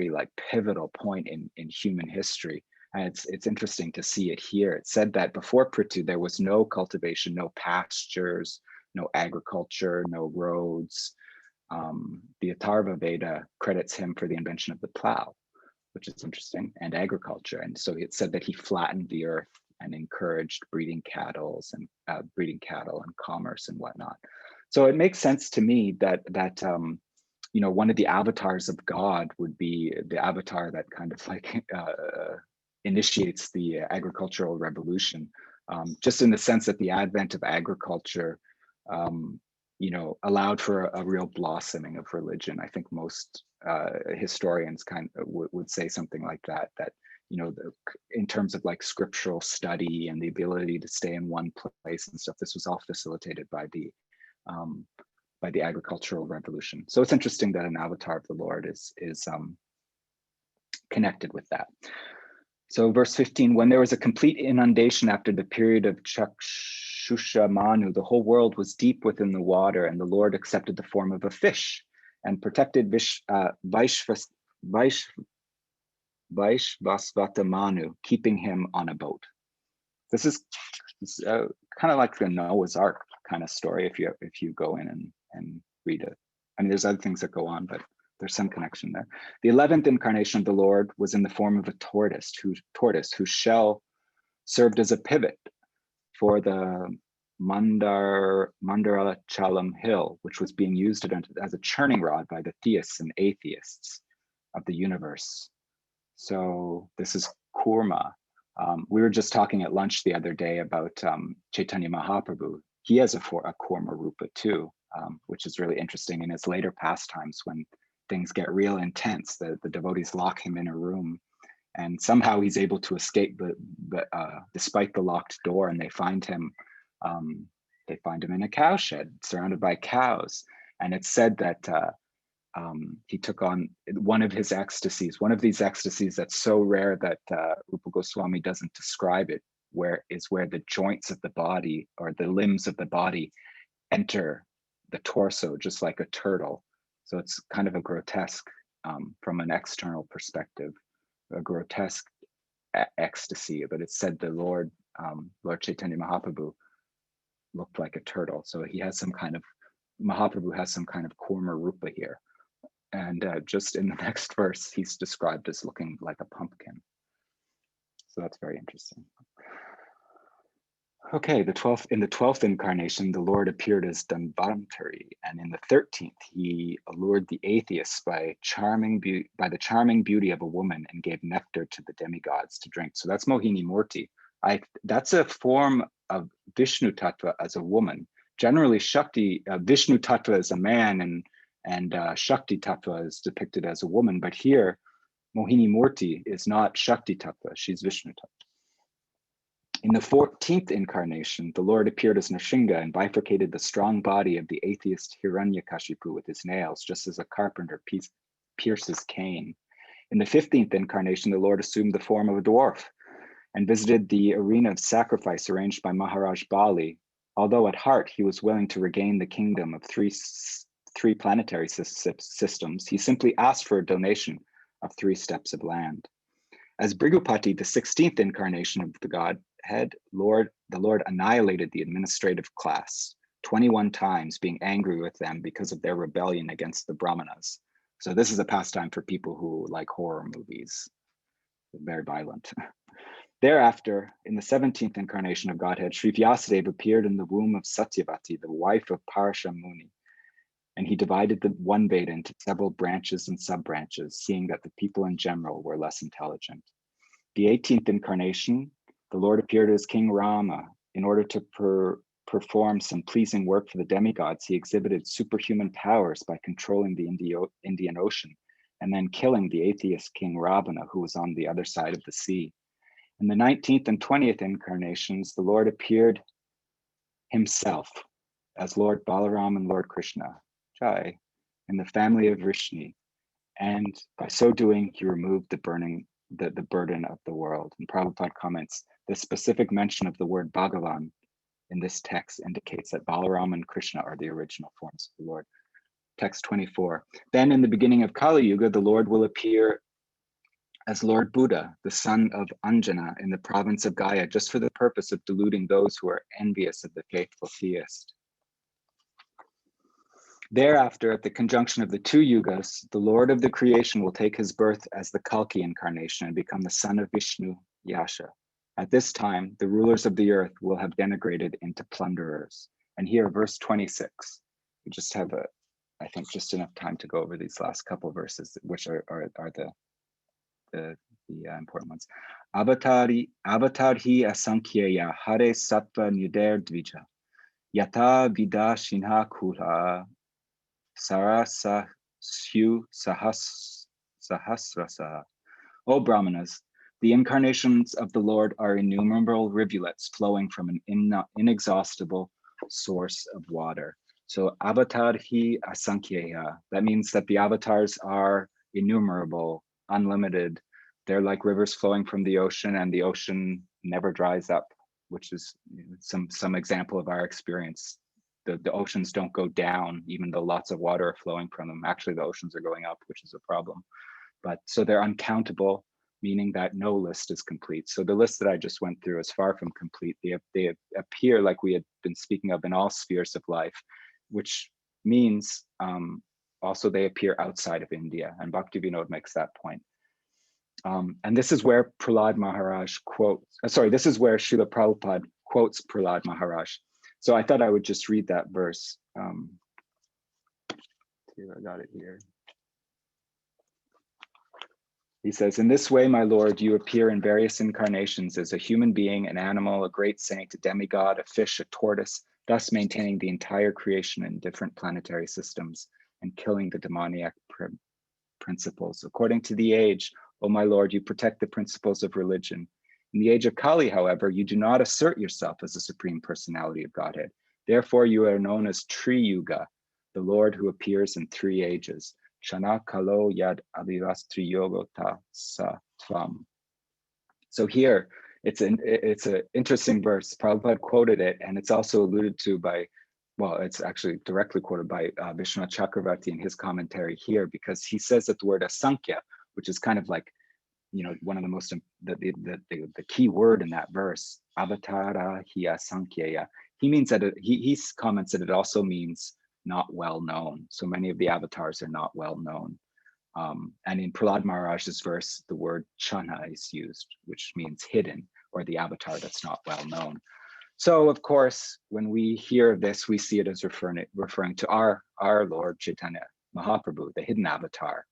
like pivotal point in human history. And it's interesting to see it here. It said that before Prithu, there was no cultivation, no pastures, no agriculture, no roads. The Atharva Veda credits him for the invention of the plow, which is interesting, and agriculture. And so it said that he flattened the earth and encouraged breeding cattle and commerce and whatnot. So it makes sense to me that one of the avatars of God would be the avatar that kind of like initiates the agricultural revolution, just in the sense that the advent of agriculture allowed for a real blossoming of religion. I think most historians kind of would say something like that, in terms of like scriptural study and the ability to stay in one place and stuff, this was all facilitated by the agricultural revolution. So it's interesting that an avatar of the Lord is connected with that. So verse 15, when there was a complete inundation after the period of Chakshusha Manu, the whole world was deep within the water, and the Lord accepted the form of a fish and protected Vaishvasvata Manu, keeping him on a boat. This is kind of like the Noah's Ark kind of story if you go in and read it. I mean, there's other things that go on, but there's some connection there. The 11th incarnation of the Lord was in the form of a tortoise whose shell served as a pivot for the Mandarachalam hill, which was being used as a churning rod by the theists and atheists of the universe. So this is Kurma. We were just talking at lunch the other day about Chaitanya Mahaprabhu. He has a Kurma Rupa too, which is really interesting. In his later pastimes, when things get real intense, the devotees lock him in a room, and somehow he's able to escape despite the locked door, and they find him in a cow shed surrounded by cows. And it's said that he took on one of these ecstasies that's so rare that Rupa Goswami doesn't describe it, where the joints of the body or the limbs of the body enter the torso just like a turtle. So it's kind of a grotesque from an external perspective, a grotesque ecstasy, but it's said the Lord Chaitanya Mahaprabhu looked like a turtle. So he has some kind of, Mahaprabhu has some kind of Kurma Rupa here. And just in the next verse, he's described as looking like a pumpkin. So that's very interesting. Okay, in the 12th incarnation, the Lord appeared as Dhanvantari, and in the 13th, he allured the atheists by the charming beauty of a woman and gave nectar to the demigods to drink. So that's Mohini Murti. That's a form of Vishnu Tattva as a woman. Generally, Shakti, Vishnu Tattva is a man, and Shakti Tattva is depicted as a woman. But here, Mohini Murti is not Shakti Tattva; she's Vishnu Tattva. In the 14th incarnation, the Lord appeared as Nrsimha and bifurcated the strong body of the atheist Hiranyakashipu with his nails, just as a carpenter pierces cane. In the 15th incarnation, the Lord assumed the form of a dwarf and visited the arena of sacrifice arranged by Maharaj Bali. Although at heart he was willing to regain the kingdom of three planetary systems, he simply asked for a donation of 3 steps of land. As Brigupati, the 16th incarnation of the Godhead, the Lord annihilated the administrative class 21 times, being angry with them because of their rebellion against the Brahmanas. So this is a pastime for people who like horror movies. They're very violent. Thereafter, in the 17th incarnation of Godhead, Sri Vyasadeva appeared in the womb of Satyavati, the wife of Parasham Muni, and he divided the one Veda into several branches and sub-branches, seeing that the people in general were less intelligent. The 18th incarnation, the Lord appeared as King Rama. In order to perform some pleasing work for the demigods, he exhibited superhuman powers by controlling the Indian Ocean and then killing the atheist King Ravana, who was on the other side of the sea. In the 19th and 20th incarnations, the Lord appeared himself as Lord Balaram and Lord Krishna, Jai, in the family of Vrishni, and by so doing, he removed the burden of the world. And Prabhupada comments, the specific mention of the word Bhagavan in this text indicates that Balaram and Krishna are the original forms of the Lord. Text 24. Then in the beginning of Kali Yuga, the Lord will appear as Lord Buddha, the son of Anjana in the province of Gaya, just for the purpose of deluding those who are envious of the faithful theist. Thereafter, at the conjunction of the 2 yugas, the Lord of the creation will take his birth as the Kalki incarnation and become the son of Vishnu, Yasha. At this time, the rulers of the earth will have degenerated into plunderers. And here, verse 26, we just have I think just enough time to go over these last couple of verses, which are the important ones. Avatari asankhyeya hare sattva nuder dvija yata vida shinha kula sarasa syu sahasrasa. O Brahmanas, the incarnations of the Lord are innumerable rivulets flowing from an inexhaustible source of water. So avatar hi asankhyeya, that means that the avatars are innumerable, unlimited. They're like rivers flowing from the ocean, and the ocean never dries up, which is some example of our experience. The oceans don't go down, even though lots of water are flowing from them. Actually, the oceans are going up, which is a problem. But so they're uncountable, meaning that no list is complete. So the list that I just went through is far from complete. They appear, like we had been speaking of, in all spheres of life, which means also they appear outside of India. And Bhaktivinoda makes that point. And this is where Prahlad Maharaj this is where Srila Prabhupada quotes Prahlad Maharaj. So I thought I would just read that verse. Here, I got it here. He says, in this way, my Lord, you appear in various incarnations as a human being, an animal, a great saint, a demigod, a fish, a tortoise, thus maintaining the entire creation in different planetary systems and killing the demoniac principles. According to the age, O my Lord, you protect the principles of religion. In the age of Kali, however, you do not assert yourself as the supreme personality of Godhead. Therefore, you are known as Tri Yuga, the Lord who appears in 3 ages. Shana kalo yad avivastri yogota sa tvam. So here, it's an interesting verse. Prabhupada quoted it, and it's also alluded to by, well, it's actually directly quoted by Vishwanath Chakravarti in his commentary here, because he says that the word asankhya, which is kind of like one of the most, the key word in that verse, avatara hiya sankhya. He means that he comments that it also means not well known. So many of the avatars are not well known. And in Prahlad Maharaj's verse, the word chana is used, which means hidden, or the avatar that's not well known. So of course, when we hear this, we see it as referring to our Lord Chaitanya Mahaprabhu, the hidden avatar.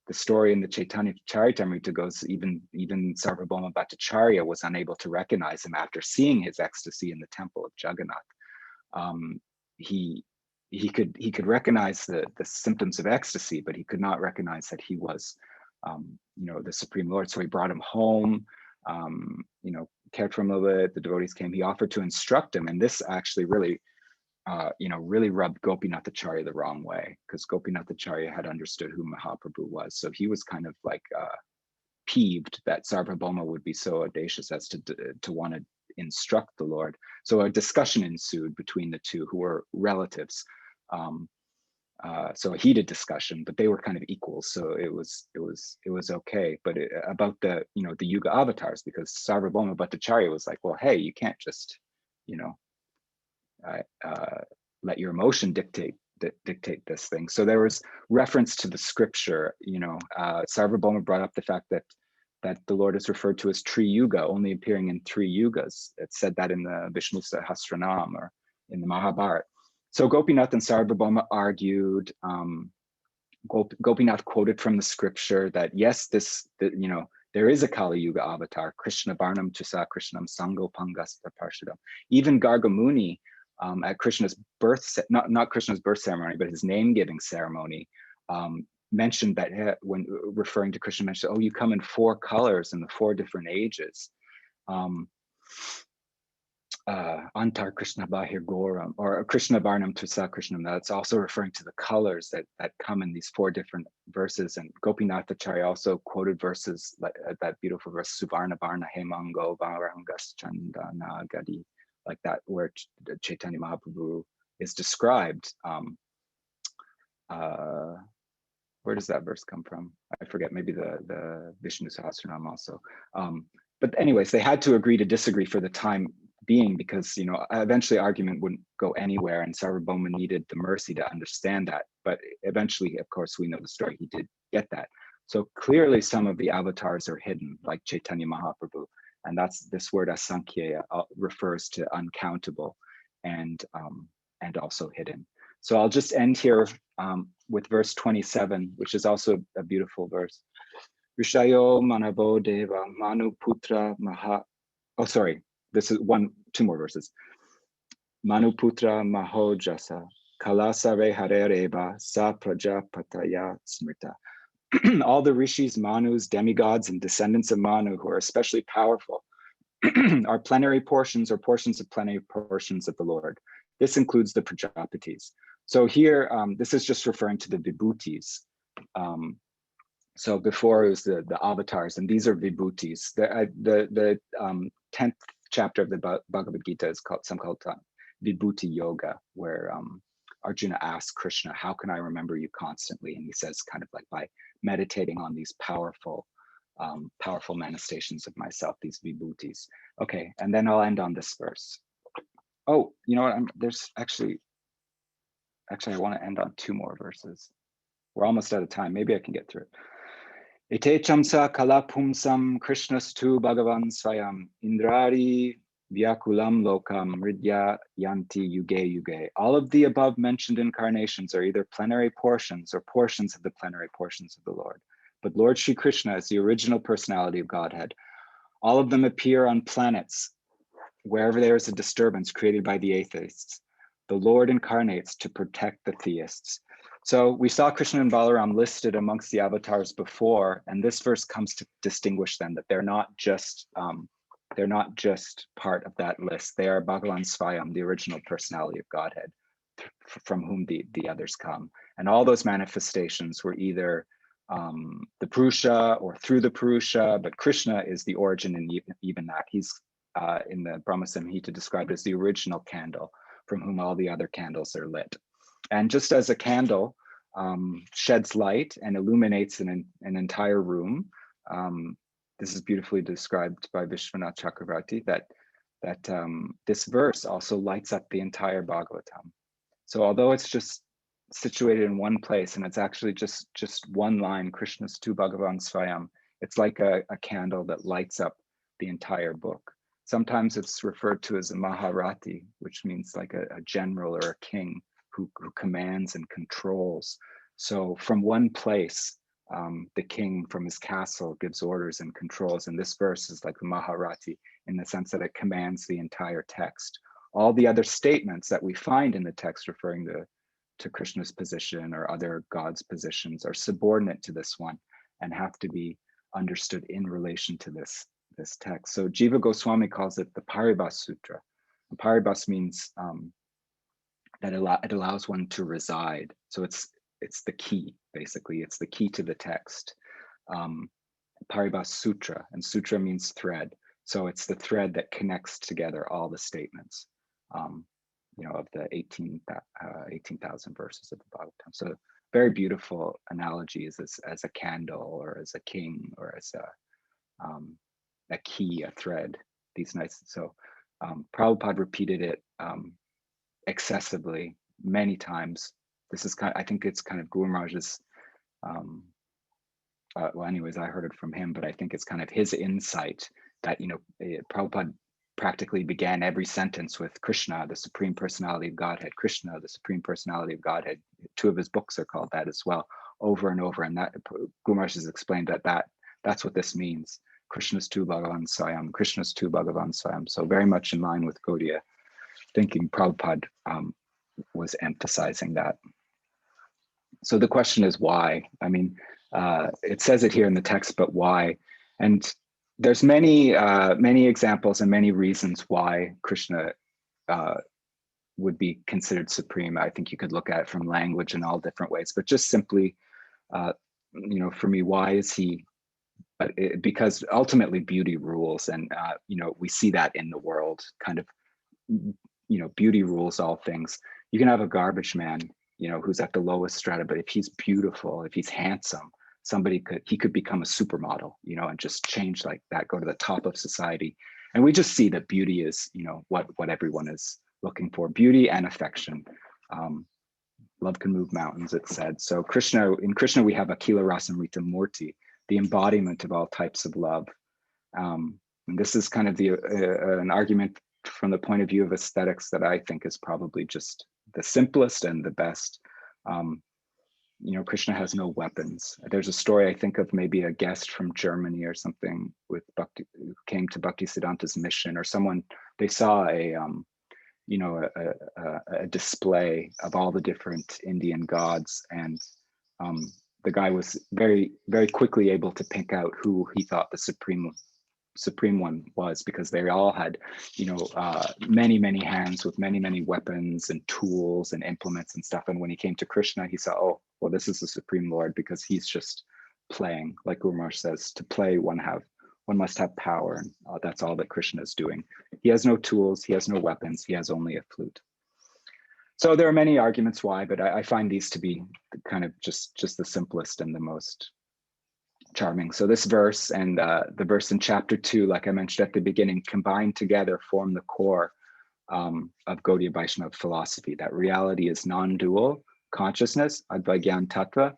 The story in the Chaitanya Charitamrita goes, even Sarvabhauma Bhattacharya was unable to recognize him after seeing his ecstasy in the temple of Jagannath. He could recognize the symptoms of ecstasy, but he could not recognize that he was, the Supreme Lord. So he brought him home, cared for him a little bit. The devotees came. He offered to instruct him, and this actually really, really rubbed Gopinathacharya the wrong way, because Gopinathacharya had understood who Mahaprabhu was. So he was kind of like peeved that Sarvabhauma would be so audacious as to want to instruct the Lord. So a discussion ensued between the two, who were relatives. So a heated discussion, but they were kind of equals. So it was okay. But about the Yuga avatars, because Sarvabhauma Bhattacharya was like, well, hey, you can't just let your emotion dictate this thing. So there was reference to the scripture. Sarvabhauma brought up the fact that the Lord is referred to as Tri Yuga, only appearing in 3 yugas. It said that in the Vishnu Sahasranam or in the Mahabharata. So Gopinath and Sarvabhauma argued. Gopinath quoted from the scripture that yes, there is a Kali Yuga avatar, Krishna Barnam Tusa Krishnam Sango Pangasta Parshadam. Even Gargamuni at Krishna's birth, not Krishna's birth ceremony, but his name-giving ceremony, mentioned that when referring to Krishna, mentioned, oh, you come in 4 colors in the 4 different ages. Antar Krishna Bahir Goram, or Krishna Varnam Tusa Krishnam. That's also referring to the colors that come in these 4 different verses. And Gopinathacharya also quoted verses like that beautiful verse, Suvarna Varna Hemango Varangas Chandana Gadi, like that, where Chaitanya Mahaprabhu is described. Where does that verse come from? I forget, maybe the Vishnu Sahasranam also. But anyways, they had to agree to disagree for the time being, because eventually argument wouldn't go anywhere, and Sarvabhauma needed the mercy to understand that. But eventually, of course, we know the story, he did get that. So clearly some of the avatars are hidden, like Chaitanya Mahaprabhu, and that's this word asankhya refers to uncountable and also hidden. So I'll just end here with verse 27, which is also a beautiful verse. Rishayo manabo deva manu putra maha. Oh, sorry. This is 2 more verses. Manu putra mahojasa kalasare harereba sa prajapataya smrita. All the rishis, manus, demigods, and descendants of Manu who are especially powerful are plenary portions or portions of plenary portions of the Lord. This includes the Prajapatis. So here, this is just referring to the Vibhutis. So before it was the avatars, and these are Vibhutis. The 10th chapter of the Bhagavad Gita is called Vibhuti Yoga, where Arjuna asks Krishna, how can I remember you constantly? And he says, kind of like by meditating on these powerful manifestations of myself, these Vibhutis. Okay, and then I'll end on this verse. Oh, you know what? There's actually, I want to end on 2 more verses. We're almost out of time. Maybe I can get through it. Ete chamsa kalapumsam Krishnastu Bhagavan Swayam Indrari Vyakulam Lokam Ridya Yanti Yuge Yuge. All of the above mentioned incarnations are either plenary portions or portions of the plenary portions of the Lord. But Lord Shri Krishna is the original personality of Godhead. All of them appear on planets wherever there is a disturbance created by the atheists. The Lord incarnates to protect the theists. So we saw Krishna and Balaram listed amongst the avatars before, and this verse comes to distinguish them, that they're not just part of that list. They are Bhagavan Swayam, the original personality of Godhead, from whom the others come. And all those manifestations were either the Purusha or through the Purusha, but Krishna is the origin in even that. He's in the Brahma Samhita described as the original candle, from whom all the other candles are lit. And just as a candle sheds light and illuminates an entire room, this is beautifully described by Vishwanath Chakravarti, that this verse also lights up the entire Bhagavatam. So although it's just situated in one place, and it's actually just one line, Krishna's tu Bhagavan Swayam, it's like a candle that lights up the entire book. Sometimes it's referred to as a Maharati, which means like a general or a king who commands and controls. So from one place, the king from his castle gives orders and controls. And this verse is like the Maharati in the sense that it commands the entire text. All the other statements that we find in the text referring to Krishna's position or other gods' positions are subordinate to this one and have to be understood in relation to this text. So Jiva Goswami calls it the Paribhas Sutra. And Paribhas means that it allows one to reside. So it's the key, basically. It's the key to the text. Paribhas Sutra, and sutra means thread. So it's the thread that connects together all the statements, of the 18,000 verses of the Bhagavatam. So very beautiful analogies as a candle or as a king or as a key, a thread, these nice. So Prabhupada repeated it excessively many times. This is I think it's kind of Guru Maharaj's, well, anyways, I heard it from him, but I think it's kind of his insight that, Prabhupada practically began every sentence with Krishna, the Supreme Personality of Godhead, Krishna, the Supreme Personality of Godhead. Two of his books are called that as well, over and over. And that Guru Maharaj has explained that's what this means. Krishna's tu Bhagavan Swayam, Krishna's tu Bhagavan Swayam. So very much in line with Gaudiya thinking. Prabhupada was emphasizing that. So the question is why? I mean, it says it here in the text, but why? And there's many examples and many reasons why Krishna would be considered supreme. I think you could look at it from language in all different ways, but just simply, for me, why is he? Because ultimately beauty rules, and we see that in the world, kind of, beauty rules all things. You can have a garbage man, who's at the lowest strata, but if he's beautiful, if he's handsome, he could become a supermodel, and just change like that, go to the top of society. And we just see that beauty is, what everyone is looking for, beauty and affection. Love can move mountains, it said. So in Krishna, we have Akila Rasamrita Murti, the embodiment of all types of love. And this is kind of an argument from the point of view of aesthetics that I think is probably just the simplest and the best. Krishna has no weapons. There's a story, I think, of maybe a guest from Germany or something with Bhakti, who came to Bhaktisiddhanta's mission, or someone, they saw a display of all the different Indian gods, and the guy was very, very quickly able to pick out who he thought the supreme one was, because they all had, many hands with many weapons and tools and implements and stuff. And when he came to Krishna, he saw, oh, well, this is the Supreme Lord, because he's just playing. Like Guru Maharaj says, to play one must have power, and that's all that Krishna is doing. He has no tools, he has no weapons, he has only a flute. So there are many arguments why, but I find these to be kind of just the simplest and the most charming. So this verse and the verse in chapter 2, like I mentioned at the beginning, combined together form the core of Gaudiya Vaishnava philosophy, that reality is non-dual consciousness, Advaigyan Tattva,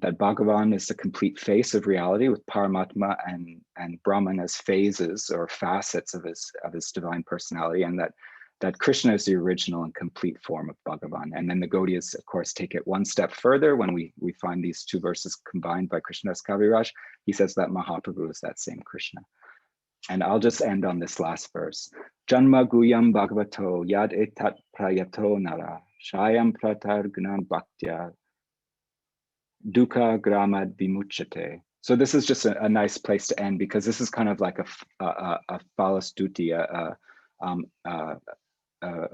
that Bhagavan is the complete face of reality, with Paramatma and Brahman as phases or facets of his divine personality, and that Krishna is the original and complete form of Bhagavan. And then the Gaudiyas, of course, take it one step further when we find these two verses combined by Krishnadas Kaviraj. He says that Mahaprabhu is that same Krishna. And I'll just end on this last verse. Janma Guyam Bhagavato Yad Etat Prayato Nara Shayam Pratar Gnan Bhaktya Dukkha Gramad Vimuchate. So this is just a nice place to end, because this is kind of like a phalastuti, a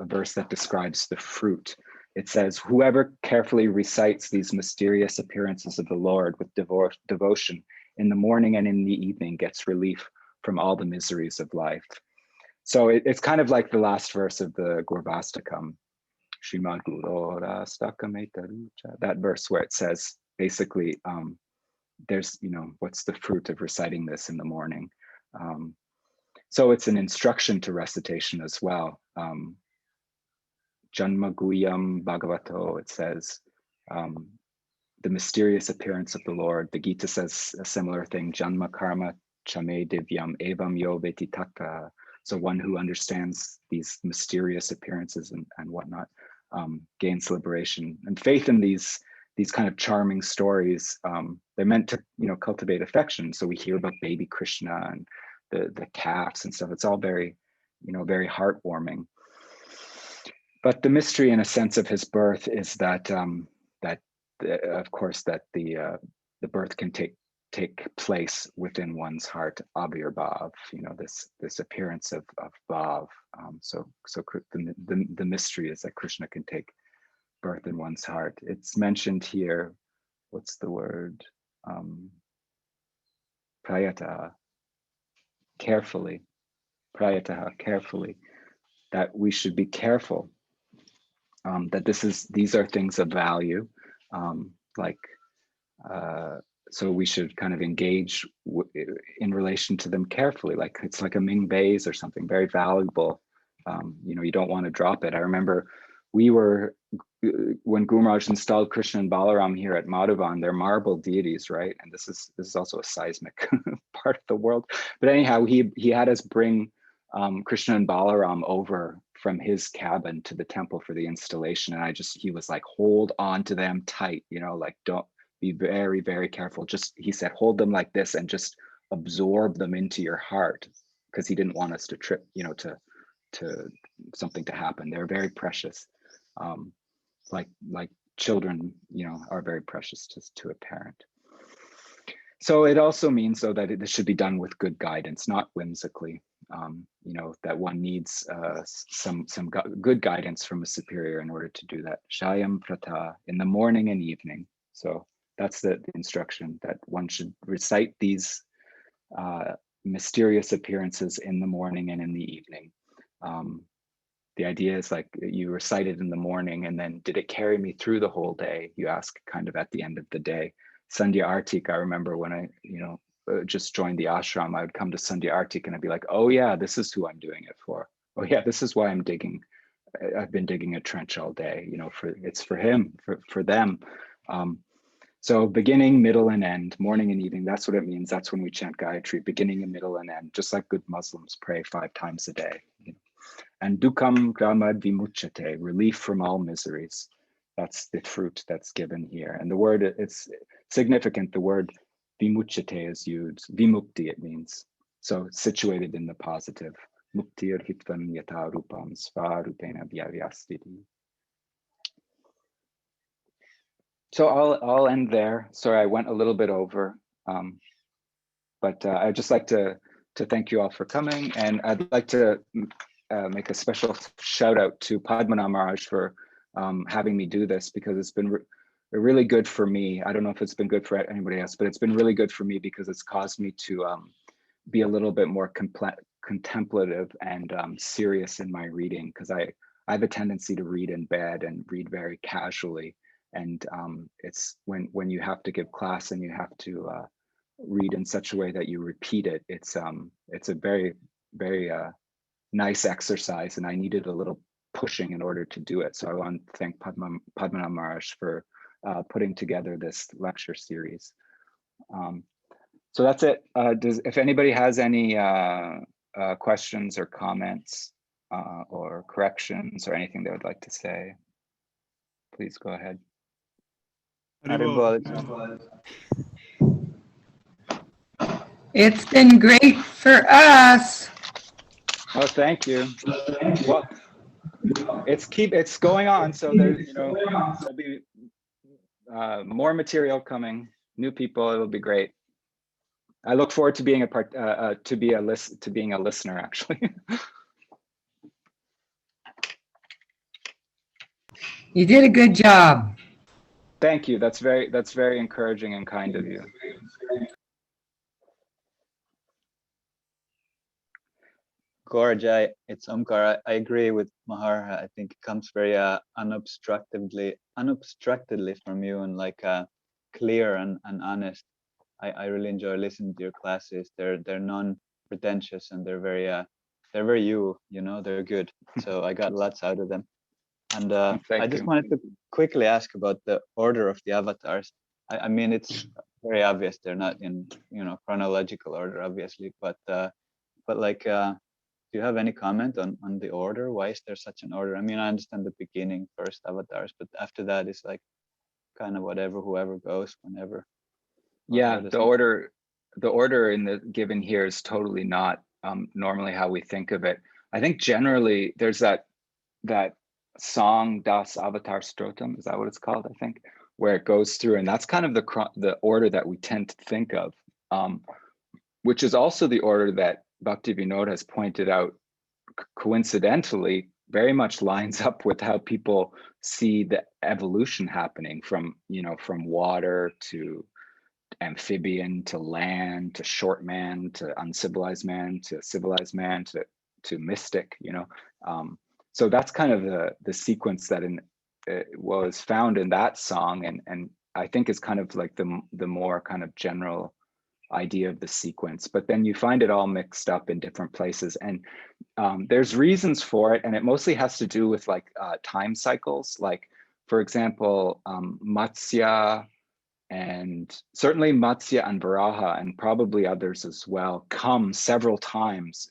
verse that describes the fruit. It says, whoever carefully recites these mysterious appearances of the Lord with devotion in the morning and in the evening gets relief from all the miseries of life. So it's kind of like the last verse of the Gaurasundara, Srimad Bhagavatam, that verse where it says, basically, there's, what's the fruit of reciting this in the morning? So it's an instruction to recitation as well. Janma Guyam Bhagavato, it says, the mysterious appearance of the Lord. The Gita says a similar thing, Janma Karma Chame Divyam Evam Yo Veti Tattva. So one who understands these mysterious appearances and whatnot gains liberation. And faith in these kind of charming stories, they're meant to, cultivate affection. So we hear about baby Krishna and the calves and stuff. It's all very, very heartwarming. But the mystery, in a sense, of his birth is that of course, that the birth can take place within one's heart, avirbhav, this appearance of bhav. So the mystery is that Krishna can take birth in one's heart. It's mentioned here. What's the word? Prayata, carefully. Prayataha, carefully. That we should be careful. That these are things of value. So we should kind of engage in relation to them carefully, like it's like a Ming vase or something very valuable. You don't want to drop it. I remember when Guru Maharaj installed Krishna and Balaram here at Madhuvan, they're marble deities, right? And this is also a seismic part of the world. But anyhow, he had us bring Krishna and Balaram over from his cabin to the temple for the installation, and he was like, hold on to them tight, like don't be very, very careful. He said, hold them like this and just absorb them into your heart, because he didn't want us to trip, to something to happen. They're very precious. Like children, are very precious to a parent. So it also means, though, that this should be done with good guidance, not whimsically. That one needs some good guidance from a superior in order to do that. Shayam prata, in the morning and evening. So that's the instruction, that one should recite these mysterious appearances in the morning and in the evening. The idea is like you recite it in the morning, and then did it carry me through the whole day? You ask kind of at the end of the day. Sandhya Artik, I remember when I, just joined the ashram, I would come to Sandhya Artik and I'd be like, oh yeah, this is who I'm doing it for. Oh yeah, this is why I've been digging a trench all day, it's for him, for them. So beginning, middle, and end, morning and evening, that's what it means. That's when we chant Gayatri, beginning and middle and end, just like good Muslims pray 5 times a day. And dukam gramad vimuchyate, relief from all miseries. That's the fruit that's given here. And the word, it's significant. The word vimuchyate is used. Vimukti, it means. So situated in the positive. Muktir hitvan yata rupam svarupena vyavyastiti. So I'll end there. Sorry, I went a little bit over. But I'd just like to thank you all for coming. And I'd like to make a special shout out to Padmanabh Maharaj for having me do this, because it's been really good for me. I don't know if it's been good for anybody else, but it's been really good for me because it's caused me to be a little bit more contemplative and serious in my reading, because I have a tendency to read in bed and read very casually. And it's when you have to give class and you have to read in such a way that you repeat it, it's a very, very nice exercise, and I needed a little pushing in order to do it. So I want to thank Padmanabh Maharaj for putting together this lecture series. So that's it. If anybody has any questions or comments or corrections or anything they would like to say, please go ahead. It's been great for us. Oh, thank you. Well, it's going on. So there's, there'll be more material coming, new people. It'll be great. I look forward to being being a listener, actually. You did a good job. Thank you. That's very encouraging and kind of you. Gauraj, it's Omkar. I agree with Mahar. I think it comes very unobstructedly from you, and like clear and honest. I really enjoy listening to your classes. They're non-pretentious, and they're very you know, they're good. So I got lots out of them. And I Thank just you. wanted to quickly ask about the order of the avatars. I mean, it's very obvious they're not in, you know, chronological order, obviously, but like, do you have any comment on the order? Why is there such an order? I mean, I understand the beginning, first avatars, but after that is like kind of whatever, whoever goes, whenever. Yeah, does the order in the given here is totally not normally how we think of it. I think generally there's that song Das Avatar Strotum, is that what it's called? I think, where it goes through, and that's kind of the order that we tend to think of, which is also the order that Bhaktivinoda has pointed out coincidentally very much lines up with how people see the evolution happening from, you know, from water to amphibian to land to short man to uncivilized man to civilized man to mystic, you know. So that's kind of the sequence that was found in that song, and I think is kind of like the more kind of general idea of the sequence. But then you find it all mixed up in different places, and there's reasons for it, and it mostly has to do with like time cycles. Like, for example, Matsya, and certainly Matsya and Varaha, and probably others as well, come several times.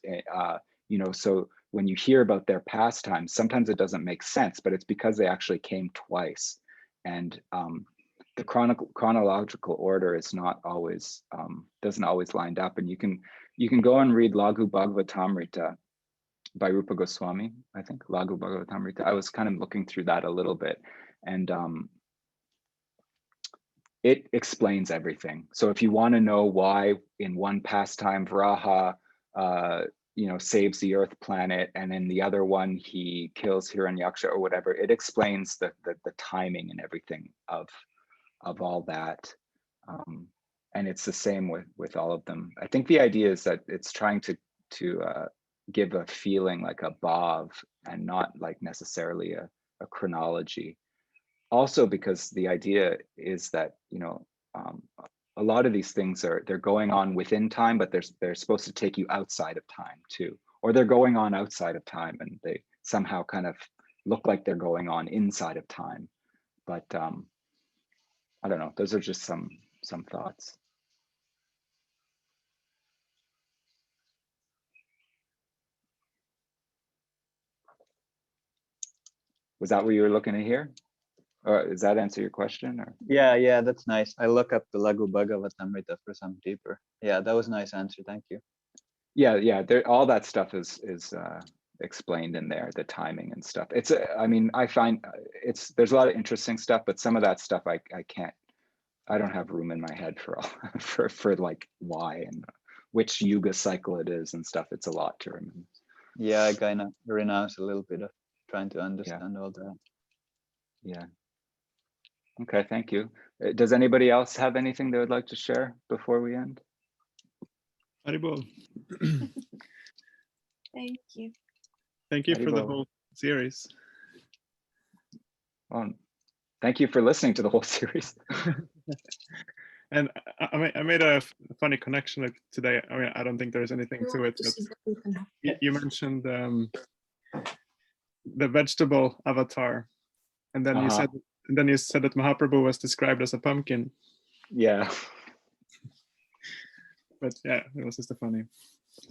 You know, so when you hear about their pastimes, sometimes it doesn't make sense, but it's because they actually came twice. And the chronological order is not always, doesn't always line up. And you can go and read Laghu Bhagavatamrita by Rupa Goswami, I think, Laghu Bhagavatamrita. I was kind of looking through that a little bit, and it explains everything. So if you want to know why in one pastime Varaha, you know, saves the Earth planet, and in the other one he kills Hiranyaksha or whatever, it explains the timing and everything of all that. And it's the same with all of them. I think the idea is that it's trying to give a feeling like a bhav, and not like necessarily a chronology. Also because the idea is that, you know, a lot of these things they're going on within time, but they're supposed to take you outside of time too, or they're going on outside of time and they somehow kind of look like they're going on inside of time. But I don't know, those are just some thoughts. Was that what you were looking to hear? Or does that answer your question? Or yeah, that's nice. I look up the Laghu Bhagavatamrita for some deeper. Yeah, that was a nice answer. Thank you. yeah, all that stuff is explained in there, the timing and stuff. It's I mean, I find there's a lot of interesting stuff, but some of that stuff I don't have room in my head for all for like why and which yuga cycle it is and stuff. It's a lot to remember. Yeah, I kind of renounce a little bit of trying to understand all that. Yeah. Okay, thank you. Does anybody else have anything they would like to share before we end? Haribol. Thank you. Thank you for the Haribol. whole series. Thank you for listening to the whole series. And I made a funny connection today. I mean, I don't think there's anything to it, but you mentioned the vegetable avatar, and then you said that Mahaprabhu was described as a pumpkin. Yeah. But yeah, it was just a funny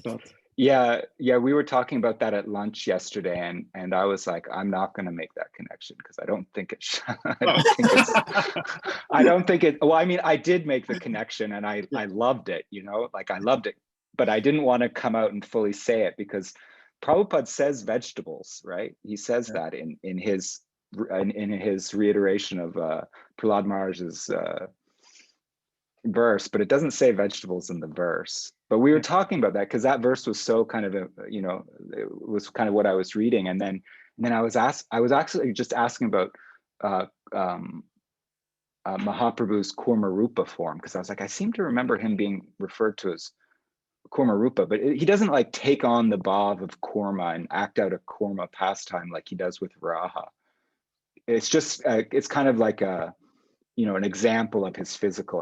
thought. Yeah, we were talking about that at lunch yesterday, and I was like, I'm not going to make that connection because I don't think it. I don't think it. Well, I mean, I did make the connection, and I loved it. You know, like I loved it, but I didn't want to come out and fully say it because Prabhupada says vegetables, right? He says that in his reiteration of Prahlad Maharaj's verse, but it doesn't say vegetables in the verse. But we were talking about that because that verse was so kind of you know, it was kind of what I was reading, and then I was actually just asking about Mahaprabhu's Kurma Rupa form, because I was like, I seem to remember him being referred to as Kurma Rupa, but he doesn't like take on the bhav of Kurma and act out a Kurma pastime like he does with Raha. It's just it's kind of like a an example of his physical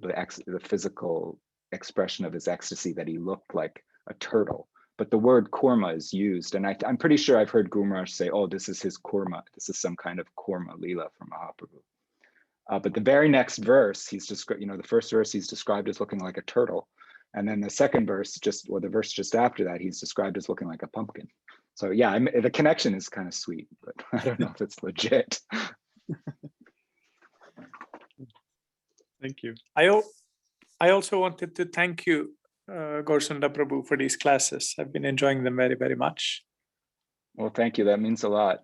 the physical expression of his ecstasy, that he looked like a turtle. But the word kurma is used, and I'm pretty sure I've heard Guru Maharaj say, "Oh, this is his kurma. This is some kind of kurma lila from Mahaprabhu." But the very next verse, he's described. The first verse he's described as looking like a turtle, and then the second verse, the verse just after that, he's described as looking like a pumpkin. So yeah, the connection is kind of sweet, but I don't know if it's legit. Thank you. I also wanted to thank you, Gaurasundara Prabhu, for these classes. I've been enjoying them very, very much. Well, thank you. That means a lot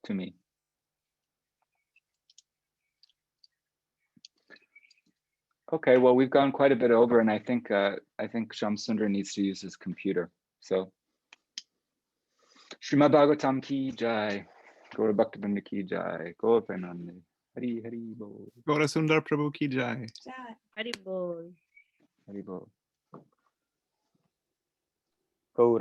to me. Okay, well, we've gone quite a bit over, and I think Shamsundar needs to use his computer. So, Srimad Bhagavatam ki jai, Gaura Bhaktivinoda ki jai, Gaura Premanande, Hari Hari Bol, Gaurasundara Prabhu ki jai. Hari Bol. Hari Bol. Gaura